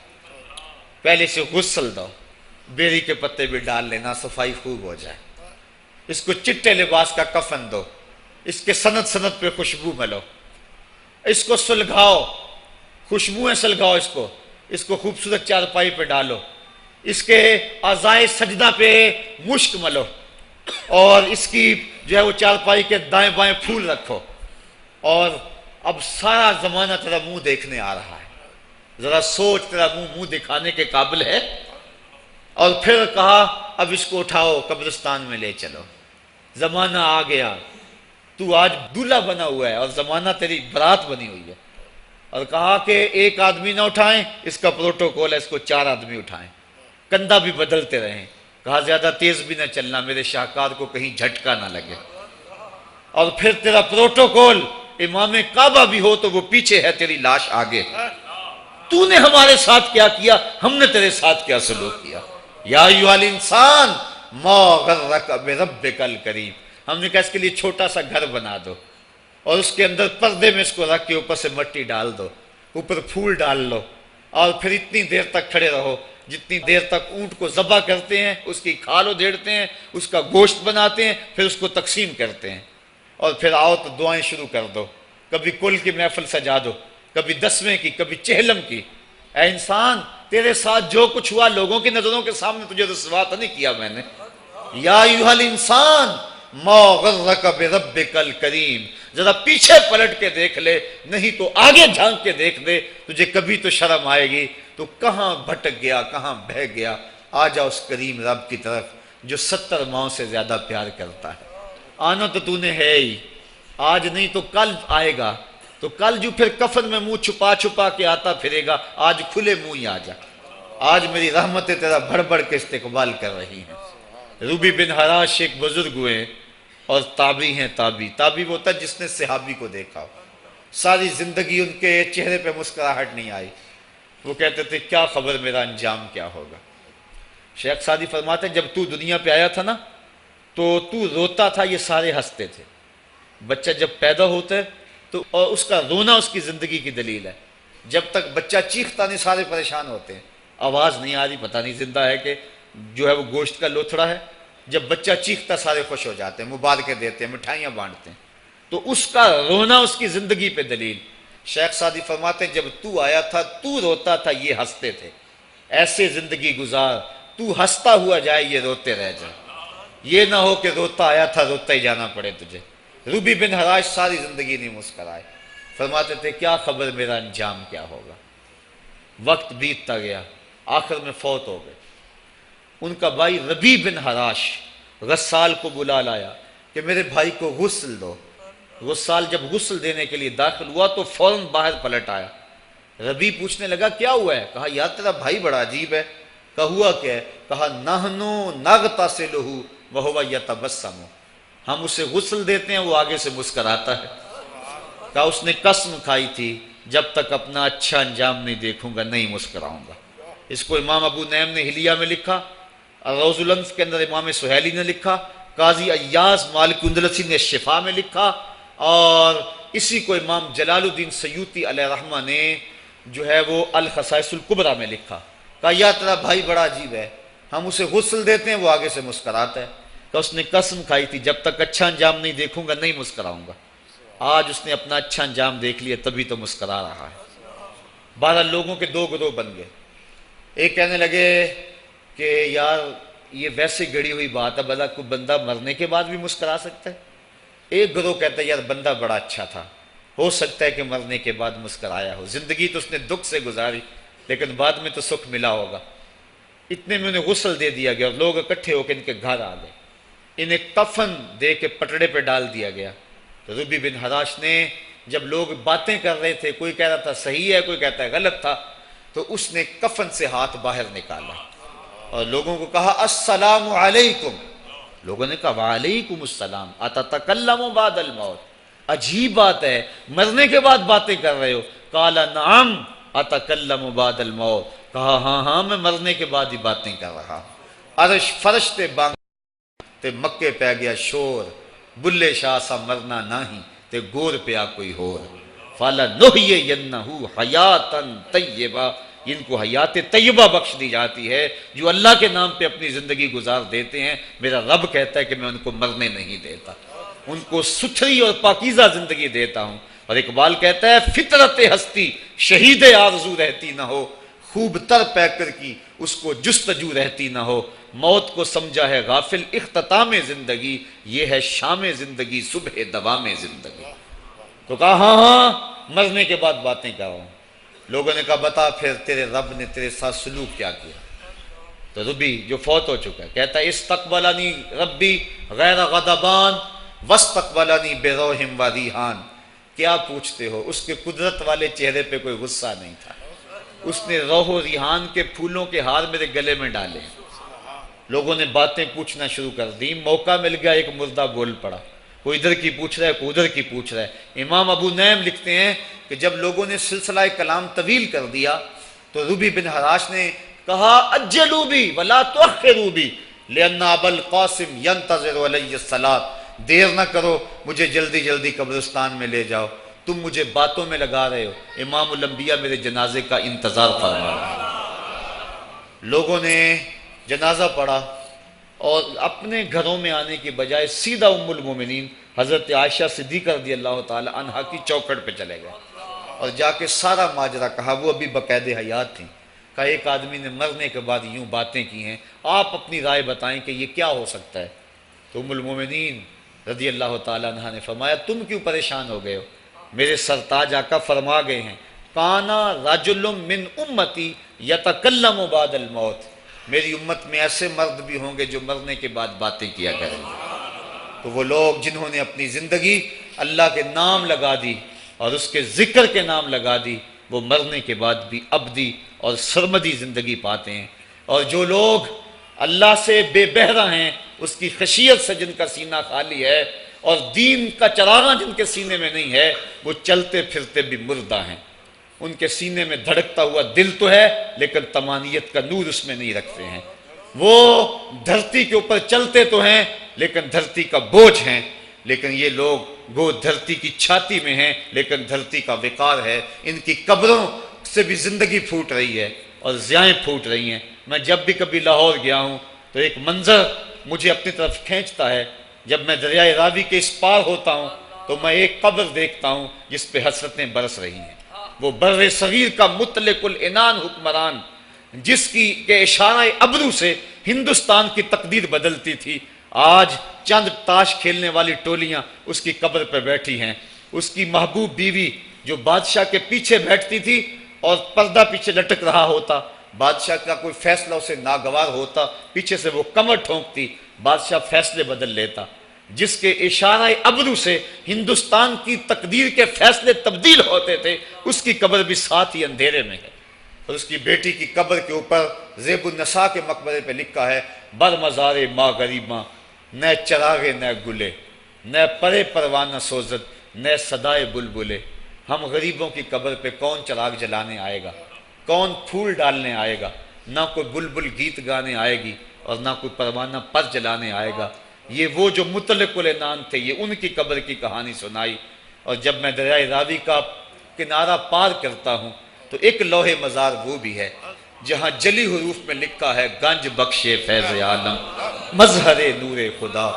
پہلے سے غسل دو، بیری کے پتے بھی ڈال لینا، صفائی خوب ہو جائے، اس کو چٹے لباس کا کفن دو، اس کے سند سند پہ خوشبو ملو، اس کو سلگھاؤ، خوشبوئیں سلگھاؤ، اس کو خوبصورت چارپائی پہ ڈالو، اس کے اعضائے سجدہ پہ مشک ملو اور اس کی جو ہے وہ چارپائی کے دائیں بائیں پھول رکھو، اور اب سارا زمانہ تیرا منہ دیکھنے آ رہا ہے، ذرا سوچ تیرا منہ دکھانے کے قابل ہے؟ اور پھر کہا اب اس کو اٹھاؤ قبرستان میں لے چلو، زمانہ آ گیا، تو آج دولہا بنا ہوا ہے اور زمانہ تیری برات بنی ہوئی ہے، اور کہا کہ ایک آدمی نہ اٹھائیں، اس کا پروٹوکول ہے، اس کو 4 آدمی اٹھائیں، کندھا بھی بدلتے رہیں، کہا زیادہ تیز بھی نہ چلنا، میرے شاہکار کو کہیں جھٹکا نہ لگے، اور پھر تیرا پروٹوکول امام کعبہ بھی ہو تو وہ پیچھے ہے، تیری لاش آگے ہے، تو نے ہمارے ساتھ کیا کیا، ہم نے تیرے ساتھ کیا سلوک کیا، یا ایھا الانسان ما غرک بربک الکریم، ہم نے کہا اس کے لیے چھوٹا سا گھر بنا دو اور اس کے اندر پردے میں اس کو رکھ کے اوپر سے مٹی ڈال دو، اوپر پھول ڈال لو، اور پھر اتنی دیر تک کھڑے رہو جتنی دیر تک اونٹ کو ذبح کرتے ہیں، اس کی کھال ادھیڑتے ہیں، اس کا گوشت بناتے ہیں، پھر اس کو تقسیم کرتے ہیں، اور پھر آؤ تو دعائیں شروع کر دو، کبھی کل کی محفل سجا دو، کبھی 10ویں کی، کبھی چہلم کی۔ اے انسان، تیرے ساتھ جو کچھ ہوا لوگوں کی نظروں کے سامنے تجھے رسوا تو نہیں کیا میں نے؟ یا ایھا الانسان ما غرک بربک الکریم، ذرا پیچھے پلٹ کے دیکھ لے، نہیں تو آگے جھانک کے دیکھ لے، تجھے کبھی تو شرم آئے گی، تو کہاں بھٹک گیا، کہاں بہہ گیا، آ جا اس کریم رب کی طرف جو 70 ماؤں سے زیادہ پیار کرتا ہے۔ آنا تو نے ہے ہی، آج نہیں تو کل آئے گا، تو کل جو پھر کفن میں منہ چھپا چھپا کے آتا پھرے گا، آج کھلے منہ ہی آ جا، آج میری رحمتیں تیرا بڑھ بڑھ کے استقبال کر رہی ہیں۔ روبی بن حراش ایک بزرگ ہوئے اور تابعی ہیں، تابعی وہ ہوتا ہے جس نے صحابی کو دیکھا ہو، ساری زندگی ان کے چہرے پہ مسکراہٹ نہیں آئی، وہ کہتے تھے کیا خبر میرا انجام کیا ہوگا۔ شیخ سعدی فرماتے ہیں جب تو دنیا پہ آیا تھا نا تو روتا تھا، یہ سارے ہنستے تھے، بچہ جب پیدا ہوتا ہے تو اور اس کا رونا اس کی زندگی کی دلیل ہے، جب تک بچہ چیختا نہیں سارے پریشان ہوتے ہیں، آواز نہیں آ رہی، پتہ نہیں زندہ ہے کہ جو ہے وہ گوشت کا لوتھڑا ہے، جب بچہ چیختا سارے خوش ہو جاتے ہیں، مبارکیں دیتے ہیں، مٹھائیاں بانٹتے ہیں، تو اس کا رونا اس کی زندگی پہ دلیل۔ شیخ سعدی فرماتے ہیں جب تو آیا تھا تو روتا تھا، یہ ہنستے تھے، ایسے زندگی گزار تو ہنستا ہوا جائے، یہ روتے رہ جائے، یہ نہ ہو کہ روتا آیا تھا روتا ہی جانا پڑے تجھے۔ روبی بن حراش ساری زندگی نہیں مسکرائے، فرماتے تھے کیا خبر میرا انجام کیا ہوگا۔ وقت بیتتا گیا، آخر میں فوت ہو گئے۔ ان کا بھائی ربیع بن حراش غسال کو بلا لایا کہ میرے بھائی کو غسل دو۔ غسال جب غسل دینے کے لیے داخل ہوا تو فوراً باہر پلٹ آیا۔ ربیع پوچھنے لگا کیا ہوا ہے؟ کہا یار تیرا بھائی بڑا عجیب ہے۔ کہا ہوا کیا ہے؟ کہا نحنو نغتسلہ وہو یتبسم، ہم اسے غسل دیتے ہیں وہ آگے سے مسکراتا ہے۔ کہا اس نے قسم کھائی تھی جب تک اپنا اچھا انجام نہیں دیکھوں گا نہیں مسکراؤں گا۔ اس کو امام ابو نعیم نے حلیہ میں لکھا، روز الانف کے اندر امام سہیلی نے لکھا، قاضی ایاز مالک اندلسی نے شفا میں لکھا، اور اسی کو امام جلال الدین سیوطی علیہ رحمہ نے جو ہے وہ الخصائص الکبریٰ میں لکھا۔ کہا یا تیرا بھائی بڑا عجیب ہے، ہم اسے غسل دیتے ہیں وہ آگے سے مسکراتا ہے۔ کہ اس نے قسم کھائی تھی جب تک اچھا انجام نہیں دیکھوں گا نہیں مسکراؤں گا۔ آج اس نے اپنا اچھا انجام دیکھ لیا تبھی تو مسکرا رہا ہے۔ 12 لوگوں کے 2 گروہ بن گئے۔ ایک کہنے لگے کہ یار یہ ویسے گڑی ہوئی بات ہے، بھلا کوئی بندہ مرنے کے بعد بھی مسکرا سکتا ہے؟ ایک گروہ کہتا ہے یار بندہ بڑا اچھا تھا، ہو سکتا ہے کہ مرنے کے بعد مسکرایا ہو، زندگی تو اس نے دکھ سے گزاری لیکن بعد میں تو سکھ ملا ہوگا۔ اتنے میں انہیں غسل دے دیا گیا اور لوگ اکٹھے ہو کے ان کے گھر آ گئے، انہیں کفن دے کے پٹڑے پہ ڈال دیا گیا۔ ربیع بن حراش نے جب لوگ باتیں کر رہے تھے، کوئی کہہ رہا تھا صحیح ہے کوئی کہتا ہے غلط تھا، تو اس نے کفن سے ہاتھ باہر نکالا اور لوگوں کو کہا السلام علیکم۔ لوگوں نے کہا وعلیکم السلام، اتتکلم بعد الموت، عجیب بات ہے مرنے کے بعد باتیں کر رہے ہو۔ قال نعم اتکلم بعد الموت، کہا ہاں ہاں میں مرنے کے بعد ہی باتیں کر رہا ہوں۔ عرش فرش تے بانگ تے مکے پہ گیا شور، بلے شاہ سا مرنا نہیں تے گور پہ آ کوئی ہور، فَلَنُحْيِيَنَّهُ حَيَاتًا طَيِّبَةً، ان کو حیات طیبہ بخش دی جاتی ہے جو اللہ کے نام پہ اپنی زندگی گزار دیتے ہیں۔ میرا رب کہتا ہے کہ میں ان کو مرنے نہیں دیتا، ان کو ستھری اور پاکیزہ زندگی دیتا ہوں۔ اور اقبال کہتا ہے فطرت ہستی شہید آرزو رہتی نہ ہو، خوب تر پیکر کی اس کو جستجو رہتی نہ ہو، موت کو سمجھا ہے غافل اختتام زندگی، یہ ہے شام زندگی صبح دوام زندگی۔ تو کہا ہاں ہاں مرنے کے بعد باتیں کر رہا ہوں۔ لوگوں نے کہا بتا پھر تیرے رب نے تیرے ساتھ سلوک کیا کیا؟ تو ربی جو فوت ہو چکا ہے کہتا ہے استقبلنی ربی غیر غضبان واستقبلنی بروح و ریحان۔ کیا پوچھتے ہو، اس کے قدرت والے چہرے پہ کوئی غصہ نہیں تھا، اس نے روح و ریحان کے پھولوں کے ہار میرے گلے میں ڈالے۔ لوگوں نے باتیں پوچھنا شروع کر دی، موقع مل گیا ایک مردہ بول پڑا، کوئی ادھر کی پوچھ رہا ہے کوئی ادھر کی پوچھ رہا ہے۔ امام ابو نعیم لکھتے ہیں کہ جب لوگوں نے سلسلہ کلام طویل کر دیا تو ربی بن حراش نے کہا اجلوا بی ولا تؤخروا بی لان ابا القاسم ينتظر علی الصلاۃ، دیر نہ کرو مجھے جلدی جلدی قبرستان میں لے جاؤ، تم مجھے باتوں میں لگا رہے ہو، امام الانبیاء میرے جنازے کا انتظار فرما رہے ہیں۔ لوگوں نے جنازہ پڑھا اور اپنے گھروں میں آنے کی بجائے سیدھا ام المومنین حضرت عائشہ صدیقہ رضی اللہ تعالی عنہا کی چوکھٹ پہ چلے گئے اور جا کے سارا ماجرا کہا۔ وہ ابھی باقاعدہ حیات تھیں۔ کہا ایک آدمی نے مرنے کے بعد یوں باتیں کی ہیں، آپ اپنی رائے بتائیں کہ یہ کیا ہو سکتا ہے؟ تو ام المومنین رضی اللہ تعالی عنہا نے فرمایا تم کیوں پریشان ہو گئے ہو؟ میرے سرتاج آقا فرما گئے ہیں کانا رجل من امتی یتکلم بعد الموت، میری امت میں ایسے مرد بھی ہوں گے جو مرنے کے بعد باتیں کیا کریں گے۔ تو وہ لوگ جنہوں نے اپنی زندگی اللہ کے نام لگا دی اور اس کے ذکر کے نام لگا دی، وہ مرنے کے بعد بھی ابدی اور سرمدی زندگی پاتے ہیں۔ اور جو لوگ اللہ سے بے بہرہ ہیں، اس کی خشیت سے جن کا سینہ خالی ہے اور دین کا چراغاں جن کے سینے میں نہیں ہے، وہ چلتے پھرتے بھی مردہ ہیں۔ ان کے سینے میں دھڑکتا ہوا دل تو ہے لیکن تمانیت کا نور اس میں نہیں رکھتے ہیں۔ وہ دھرتی کے اوپر چلتے تو ہیں لیکن دھرتی کا بوجھ ہیں، لیکن یہ لوگ گو دھرتی کی چھاتی میں ہیں لیکن دھرتی کا وقار ہے۔ ان کی قبروں سے بھی زندگی پھوٹ رہی ہے اور ضیائیں پھوٹ رہی ہیں۔ میں جب بھی کبھی لاہور گیا ہوں تو ایک منظر مجھے اپنی طرف کھینچتا ہے، جب میں دریائے راوی کے اس پار ہوتا ہوں تو میں ایک قبر دیکھتا ہوں جس پہ حسرتیں برس رہی ہیں۔ وہ بر صغیر کا مطلق العنان حکمران جس کی کے اشارہ ابرو سے ہندوستان کی تقدیر بدلتی تھی، آج چند تاش کھیلنے والی ٹولیاں اس کی قبر پہ بیٹھی ہیں۔ اس کی محبوب بیوی جو بادشاہ کے پیچھے بیٹھتی تھی اور پردہ پیچھے لٹک رہا ہوتا، بادشاہ کا کوئی فیصلہ اسے ناگوار ہوتا، پیچھے سے وہ کمر ٹھونکتی، بادشاہ فیصلے بدل لیتا۔ جس کے اشارہ ابرو سے ہندوستان کی تقدیر کے فیصلے تبدیل ہوتے تھے، اس کی قبر بھی ساتھ ہی اندھیرے میں ہے۔ اور اس کی بیٹی کی قبر کے اوپر زیب النساء کے مقبرے پہ لکھا ہے بر مزار ماں غریباں، نہ چراغے نہ گلے، نہ پرے پروانہ سوزد، نہ صدائے بلبلے۔ ہم غریبوں کی قبر پہ کون چراغ جلانے آئے گا، کون پھول ڈالنے آئے گا؟ نہ کوئی بلبل گیت گانے آئے گی اور نہ کوئی پروانہ پر جلانے آئے گا۔ یہ وہ جو مطلق العنان تھے، یہ ان کی قبر کی کہانی سنائی۔ اور جب میں دریائے راوی کا کنارہ پار کرتا ہوں تو ایک لوح مزار وہ بھی ہے جہاں جلی حروف میں لکھا ہے گنج بخشے فیض عالم، مظہر نور خدا،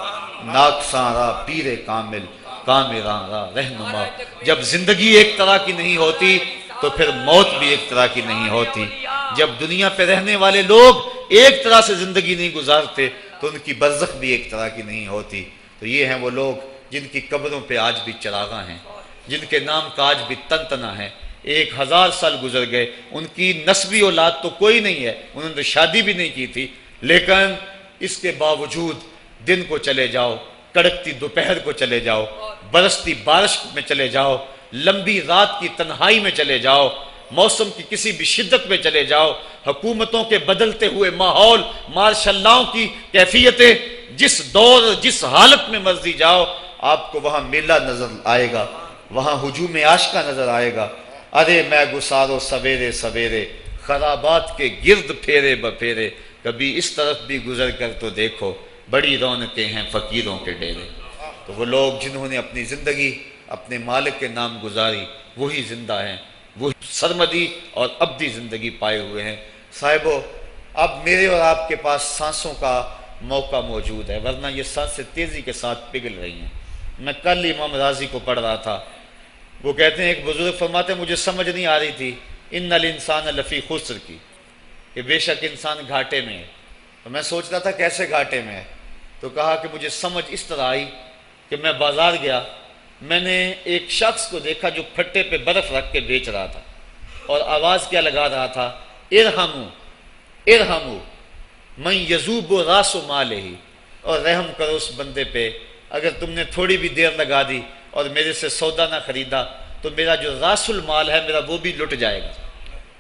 ناکساں را پیر کامل، کامراں را رہنما۔ جب زندگی ایک طرح کی نہیں ہوتی تو پھر موت بھی ایک طرح کی نہیں ہوتی۔ جب دنیا پہ رہنے والے لوگ ایک طرح سے زندگی نہیں گزارتے تو ان کی برزخ بھی ایک طرح کی نہیں ہوتی۔ تو یہ ہیں وہ لوگ جن کی قبروں پہ آج بھی چراغاں ہیں، جن کے نام کا آج بھی تنتنا ہے۔ 1000 سال گزر گئے، ان کی نسبی اولاد تو کوئی نہیں ہے، انہوں نے شادی بھی نہیں کی تھی، لیکن اس کے باوجود دن کو چلے جاؤ، کڑکتی دوپہر کو چلے جاؤ، برستی بارش میں چلے جاؤ، لمبی رات کی تنہائی میں چلے جاؤ، موسم کی کسی بھی شدت میں چلے جاؤ، حکومتوں کے بدلتے ہوئے ماحول، مارشل لاؤں کی کیفیتیں، جس دور جس حالت میں مرضی جاؤ، آپ کو وہاں میلہ نظر آئے گا، وہاں ہجوم عاشقہ نظر آئے گا۔ ارے میں گسارو سویرے سویرے، خرابات کے گرد پھیرے بپھیرے، کبھی اس طرف بھی گزر کر تو دیکھو، بڑی رونقیں ہیں فقیروں کے ڈیرے۔ تو وہ لوگ جنہوں نے اپنی زندگی اپنے مالک کے نام گزاری، وہی زندہ ہیں، وہ سرمدی اور ابدی زندگی پائے ہوئے ہیں۔ صاحبو، اب میرے اور آپ کے پاس سانسوں کا موقع موجود ہے، ورنہ یہ سانسیں تیزی کے ساتھ پگھل رہی ہیں۔ میں کل امام راضی کو پڑھ رہا تھا، وہ کہتے ہیں ایک بزرگ فرماتے ہیں مجھے سمجھ نہیں آ رہی تھی ان الانسان لفی خسر کی، کہ بے شک انسان گھاٹے میں ہے۔ تو میں سوچ رہا تھا کیسے گھاٹے میں ہے، تو کہا کہ مجھے سمجھ اس طرح آئی کہ میں بازار گیا، میں نے ایک شخص کو دیکھا جو پھٹے پہ برف رکھ کے بیچ رہا تھا، اور آواز کیا لگا رہا تھا، ارحمو ارحمو من یذوب راس مالہ، اور رحم کرو اس بندے پہ، اگر تم نے تھوڑی بھی دیر لگا دی اور میرے سے سودا نہ خریدا تو میرا جو راس المال ہے میرا وہ بھی لٹ جائے گا،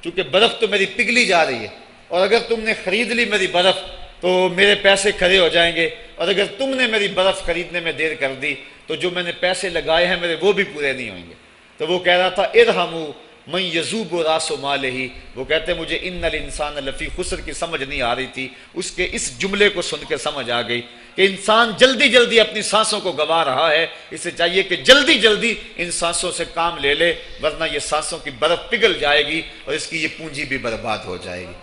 کیونکہ برف تو میری پگھلی جا رہی ہے، اور اگر تم نے خرید لی میری برف تو میرے پیسے کھڑے ہو جائیں گے، اور اگر تم نے میری برف خریدنے میں دیر کر دی تو جو میں نے پیسے لگائے ہیں میرے وہ بھی پورے نہیں ہوئیں گے۔ تو وہ کہہ رہا تھا ارحمو من یذوب راس مالہ، وہ کہتے مجھے ان الانسان لفی خسر کی سمجھ نہیں آ رہی تھی، اس کے اس جملے کو سن کے سمجھ آ گئی کہ انسان جلدی جلدی اپنی سانسوں کو گنوا رہا ہے، اسے چاہیے کہ جلدی جلدی ان سانسوں سے کام لے لے، ورنہ یہ سانسوں کی برف پگھل جائے گی اور اس کی یہ پونجی بھی برباد ہو جائے گی۔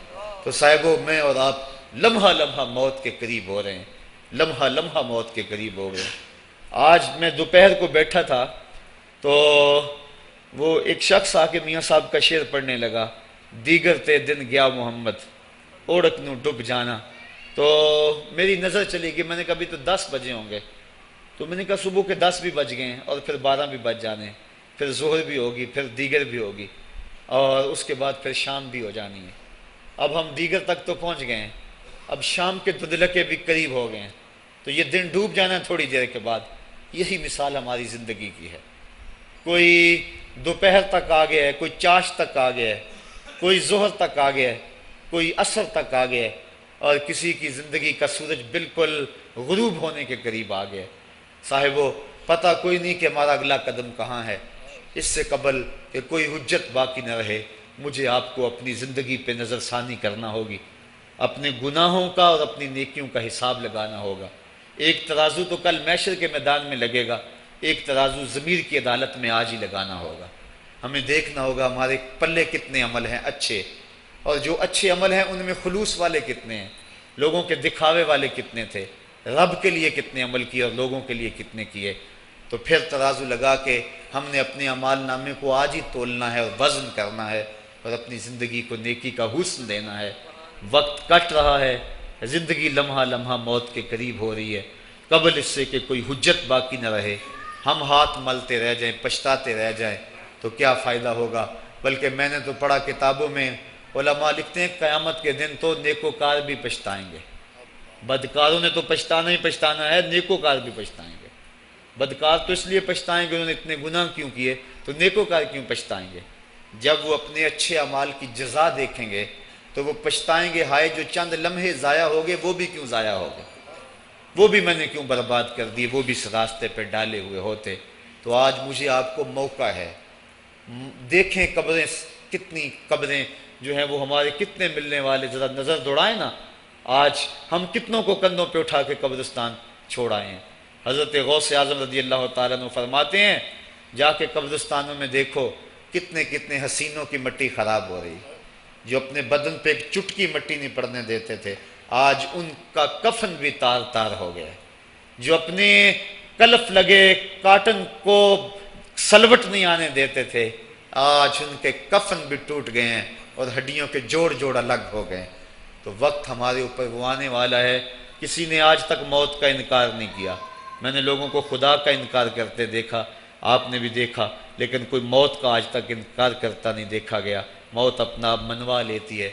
تو صاحبو، میں اور آپ لمحہ لمحہ موت کے قریب ہو رہے ہیں، لمحہ لمحہ موت کے قریب ہو گئے۔ آج میں دوپہر کو بیٹھا تھا تو وہ ایک شخص آ کے میاں صاحب کا شعر پڑھنے لگا، دیگر تے دن گیا محمد اوڑک نو ڈب جانا، تو میری نظر چلی گئی، میں نے کہا ابھی تو 10 بجے ہوں گے، تو میں نے کہا صبح کے 10 بھی بج گئے ہیں اور پھر 12 بھی بج جانے ہیں، پھر ظہر بھی ہوگی، پھر دیگر بھی ہوگی، اور اس کے بعد پھر شام بھی ہو جانی ہے۔ اب ہم دیگر تک تو پہنچ گئے ہیں، اب شام کے دھندلکے بھی قریب ہو گئے ہیں، تو یہ دن ڈوب جانا ہے تھوڑی دیر کے بعد۔ یہی مثال ہماری زندگی کی ہے، کوئی دوپہر تک آ گیا ہے، کوئی چاش تک آ گیا ہے، کوئی ظہر تک آ گیا ہے، کوئی عصر تک آ گیا ہے، اور کسی کی زندگی کا سورج بالکل غروب ہونے کے قریب آ گیا ہے۔ صاحبو، پتہ کوئی نہیں کہ ہمارا اگلا قدم کہاں ہے۔ اس سے قبل کہ کوئی حجت باقی نہ رہے، مجھے آپ کو اپنی زندگی پہ نظر ثانی کرنا ہوگی، اپنے گناہوں کا اور اپنی نیکیوں کا حساب لگانا ہوگا۔ ایک ترازو تو کل محشر کے میدان میں لگے گا، ایک ترازو ضمیر کی عدالت میں آج ہی لگانا ہوگا۔ ہمیں دیکھنا ہوگا ہمارے پلے کتنے عمل ہیں اچھے، اور جو اچھے عمل ہیں ان میں خلوص والے کتنے ہیں، لوگوں کے دکھاوے والے کتنے تھے، رب کے لیے کتنے عمل کیے اور لوگوں کے لیے کتنے کیے۔ تو پھر ترازو لگا کے ہم نے اپنے اعمال نامے کو آج ہی تولنا ہے اور وزن کرنا ہے، اور اپنی زندگی کو نیکی کا حسن دینا ہے۔ وقت کٹ رہا ہے، زندگی لمحہ لمحہ موت کے قریب ہو رہی ہے، قبل اس سے کہ کوئی حجت باقی نہ رہے، ہم ہاتھ ملتے رہ جائیں، پچھتاتے رہ جائیں تو کیا فائدہ ہوگا۔ بلکہ میں نے تو پڑھا کتابوں میں، علماء لکھتے ہیں قیامت کے دن تو نیکوکار بھی پچھتائیں گے۔ بدکاروں نے تو پچھتانا ہی پچھتانا ہے، نیکوکار بھی پچھتائیں گے۔ بدکار تو اس لیے پچھتائیں گے انہوں نے اتنے گناہ کیوں کیے، تو نیکوکار کیوں پچھتائیں گے؟ جب وہ اپنے اچھے اعمال کی جزا دیکھیں گے تو وہ پچھتائیں گے، ہائے جو چند لمحے ضائع ہو گئے وہ بھی کیوں ضائع ہو گئے، وہ بھی میں نے کیوں برباد کر دیے، وہ بھی اس راستے پہ ڈالے ہوئے ہوتے۔ تو آج مجھے آپ کو موقع ہے، دیکھیں قبریں، کتنی قبریں جو ہیں وہ ہمارے کتنے ملنے والے، ذرا نظر دوڑائیں نا، آج ہم کتنوں کو کندھوں پہ اٹھا کے قبرستان چھوڑ آئے ہیں۔ حضرت غوث اعظم رضی اللہ تعالیٰ عنہ فرماتے ہیں، جا کے قبرستانوں میں دیکھو کتنے کتنے حسینوں کی مٹی خراب ہو رہی، جو اپنے بدن پہ ایک چٹکی مٹی نہیں پڑنے دیتے تھے، آج ان کا کفن بھی تار تار ہو گیا ہے۔ جو اپنے کلف لگے کاٹن کو سلوٹ نہیں آنے دیتے تھے، آج ان کے کفن بھی ٹوٹ گئے ہیں اور ہڈیوں کے جوڑ جوڑ الگ ہو گئے۔ تو وقت ہمارے اوپر وہ آنے والا ہے، کسی نے آج تک موت کا انکار نہیں کیا۔ میں نے لوگوں کو خدا کا انکار کرتے دیکھا، آپ نے بھی دیکھا، لیکن کوئی موت کا آج تک انکار کرتا نہیں دیکھا گیا۔ موت اپنا آپ منوا لیتی ہے۔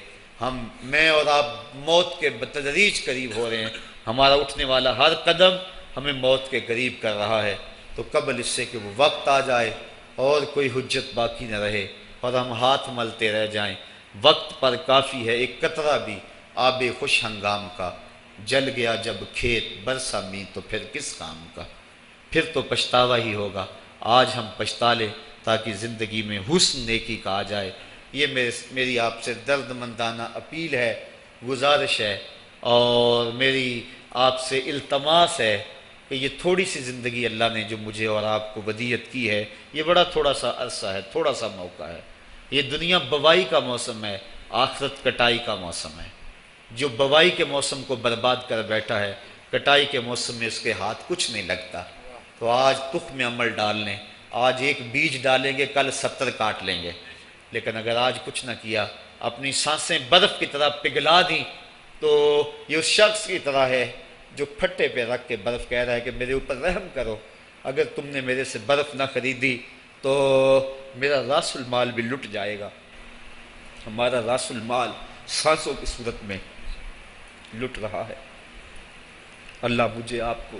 میں اور آپ موت کے بتدریج قریب ہو رہے ہیں، ہمارا اٹھنے والا ہر قدم ہمیں موت کے قریب کر رہا ہے۔ تو قبل اس سے کہ وہ وقت آ جائے اور کوئی حجت باقی نہ رہے اور ہم ہاتھ ملتے رہ جائیں، وقت پر کافی ہے ایک قطرہ بھی آب خوش ہنگام کا، جل گیا جب کھیت برسا می تو پھر کس کام کا، پھر تو پچھتاوا ہی ہوگا۔ آج ہم پچھتا لیں تاکہ زندگی میں حسن نیکی کا آ جائے۔ یہ میری آپ سے درد مندانہ اپیل ہے، گزارش ہے، اور میری آپ سے التماس ہے کہ یہ تھوڑی سی زندگی اللہ نے جو مجھے اور آپ کو ودیعت کی ہے، یہ بڑا تھوڑا سا عرصہ ہے، تھوڑا سا موقع ہے۔ یہ دنیا بوائی کا موسم ہے، آخرت کٹائی کا موسم ہے۔ جو بوائی کے موسم کو برباد کر بیٹھا ہے، کٹائی کے موسم میں اس کے ہاتھ کچھ نہیں لگتا۔ تو آج تخم عمل ڈال لیں، آج ایک بیج ڈالیں گے، کل 70 کاٹ لیں گے۔ لیکن اگر آج کچھ نہ کیا، اپنی سانسیں برف کی طرح پگھلا دیں، تو یہ اس شخص کی طرح ہے جو پھٹے پہ رکھ کے برف کہہ رہا ہے کہ میرے اوپر رحم کرو، اگر تم نے میرے سے برف نہ خریدی تو میرا راس المال بھی لٹ جائے گا۔ ہمارا راس المال سانسوں کی صورت میں لٹ رہا ہے۔ اللہ مجھے آپ کو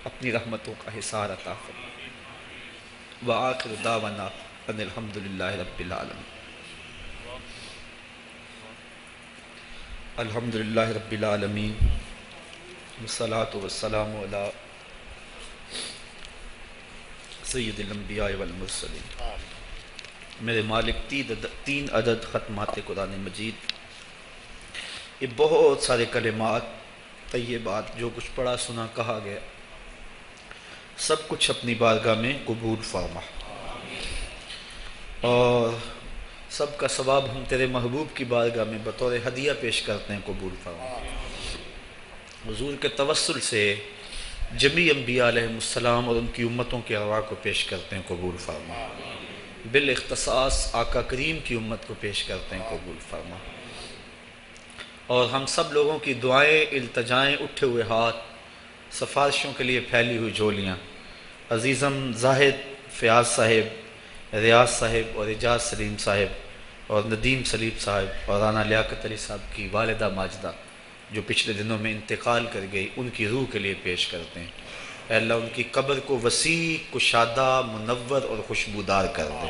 اپنی رحمتوں کا حصار عطا فرمائے۔ وآخر دعوانا ان الحمد للہ رب العالمین۔ الحمد للہ رب العالمین والصلاة والسلام علی سید الانبیاء والمرسلین۔ میرے مالک تین عدد ختمات قرآن مجید، یہ بہت سارے کلمات طیبات جو کچھ پڑھا سنا کہا گیا، سب کچھ اپنی بارگاہ میں قبول فرما، اور سب کا ثواب ہم تیرے محبوب کی بارگاہ میں بطور ہدیہ پیش کرتے ہیں، قبول فرما۔ حضور کے توسل سے جمیع انبیاء علیہ السلام اور ان کی امتوں کے ارواح کو پیش کرتے ہیں، قبول فرما۔ بالاختصاص آقا کریم کی امت کو پیش کرتے ہیں، قبول فرما۔ اور ہم سب لوگوں کی دعائیں، التجائیں، اٹھے ہوئے ہاتھ، سفارشوں کے لیے پھیلی ہوئی جھولیاں عزیزم زاہد فیاض صاحب، ریاض صاحب اور اعجاز سلیم صاحب اور ندیم سلیم صاحب اور رانا لیاقت علی صاحب کی والدہ ماجدہ جو پچھلے دنوں میں انتقال کر گئی، ان کی روح کے لیے پیش کرتے ہیں۔ اے اللہ ان کی قبر کو وسیع، کشادہ، منور اور خوشبودار کر دے،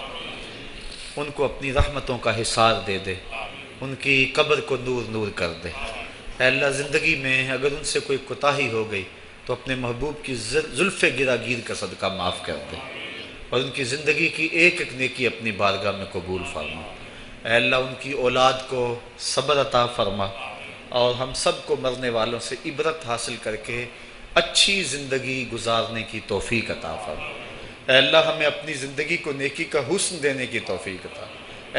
ان کو اپنی رحمتوں کا حصار دے دے، ان کی قبر کو نور نور کر دے۔ اے اللہ زندگی میں اگر ان سے کوئی کوتاہی ہو گئی تو اپنے محبوب کی زلف گراگیر کا صدقہ معاف کر دے، اور ان کی زندگی کی ایک ایک نیکی اپنی بارگاہ میں قبول فرما۔ اے اللہ ان کی اولاد کو صبر عطا فرما، اور ہم سب کو مرنے والوں سے عبرت حاصل کر کے اچھی زندگی گزارنے کی توفیق عطا فرما۔ اے اللہ ہمیں اپنی زندگی کو نیکی کا حسن دینے کی توفیق عطا،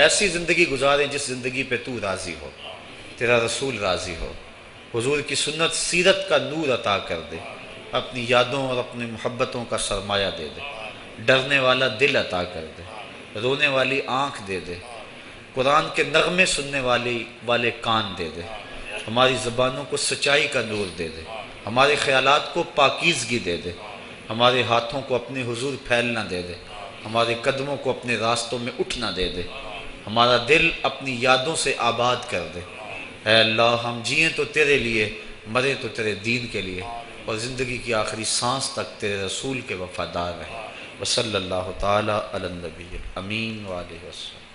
ایسی زندگی گزاریں جس زندگی پہ تو راضی ہو، تیرا رسول راضی ہو، حضور کی سنت سیرت کا نور عطا کر دے، اپنی یادوں اور اپنی محبتوں کا سرمایہ دے دے، ڈرنے والا دل عطا کر دے، رونے والی آنکھ دے دے، قرآن کے نغمے سننے والے کان دے دے، ہماری زبانوں کو سچائی کا نور دے دے، ہمارے خیالات کو پاکیزگی دے دے، ہمارے ہاتھوں کو اپنے حضور پھیلنا دے دے، ہمارے قدموں کو اپنے راستوں میں اٹھنا دے دے، ہمارا دل اپنی یادوں سے آباد کر دے۔ اے اللہ ہم جئیں تو تیرے لیے، مرے تو تیرے دین کے لیے، اور زندگی کی آخری سانس تک تیرے رسول کے وفادار رہیں۔ وصلی اللہ تعالی علی النبی الامین وآلہ وسلم۔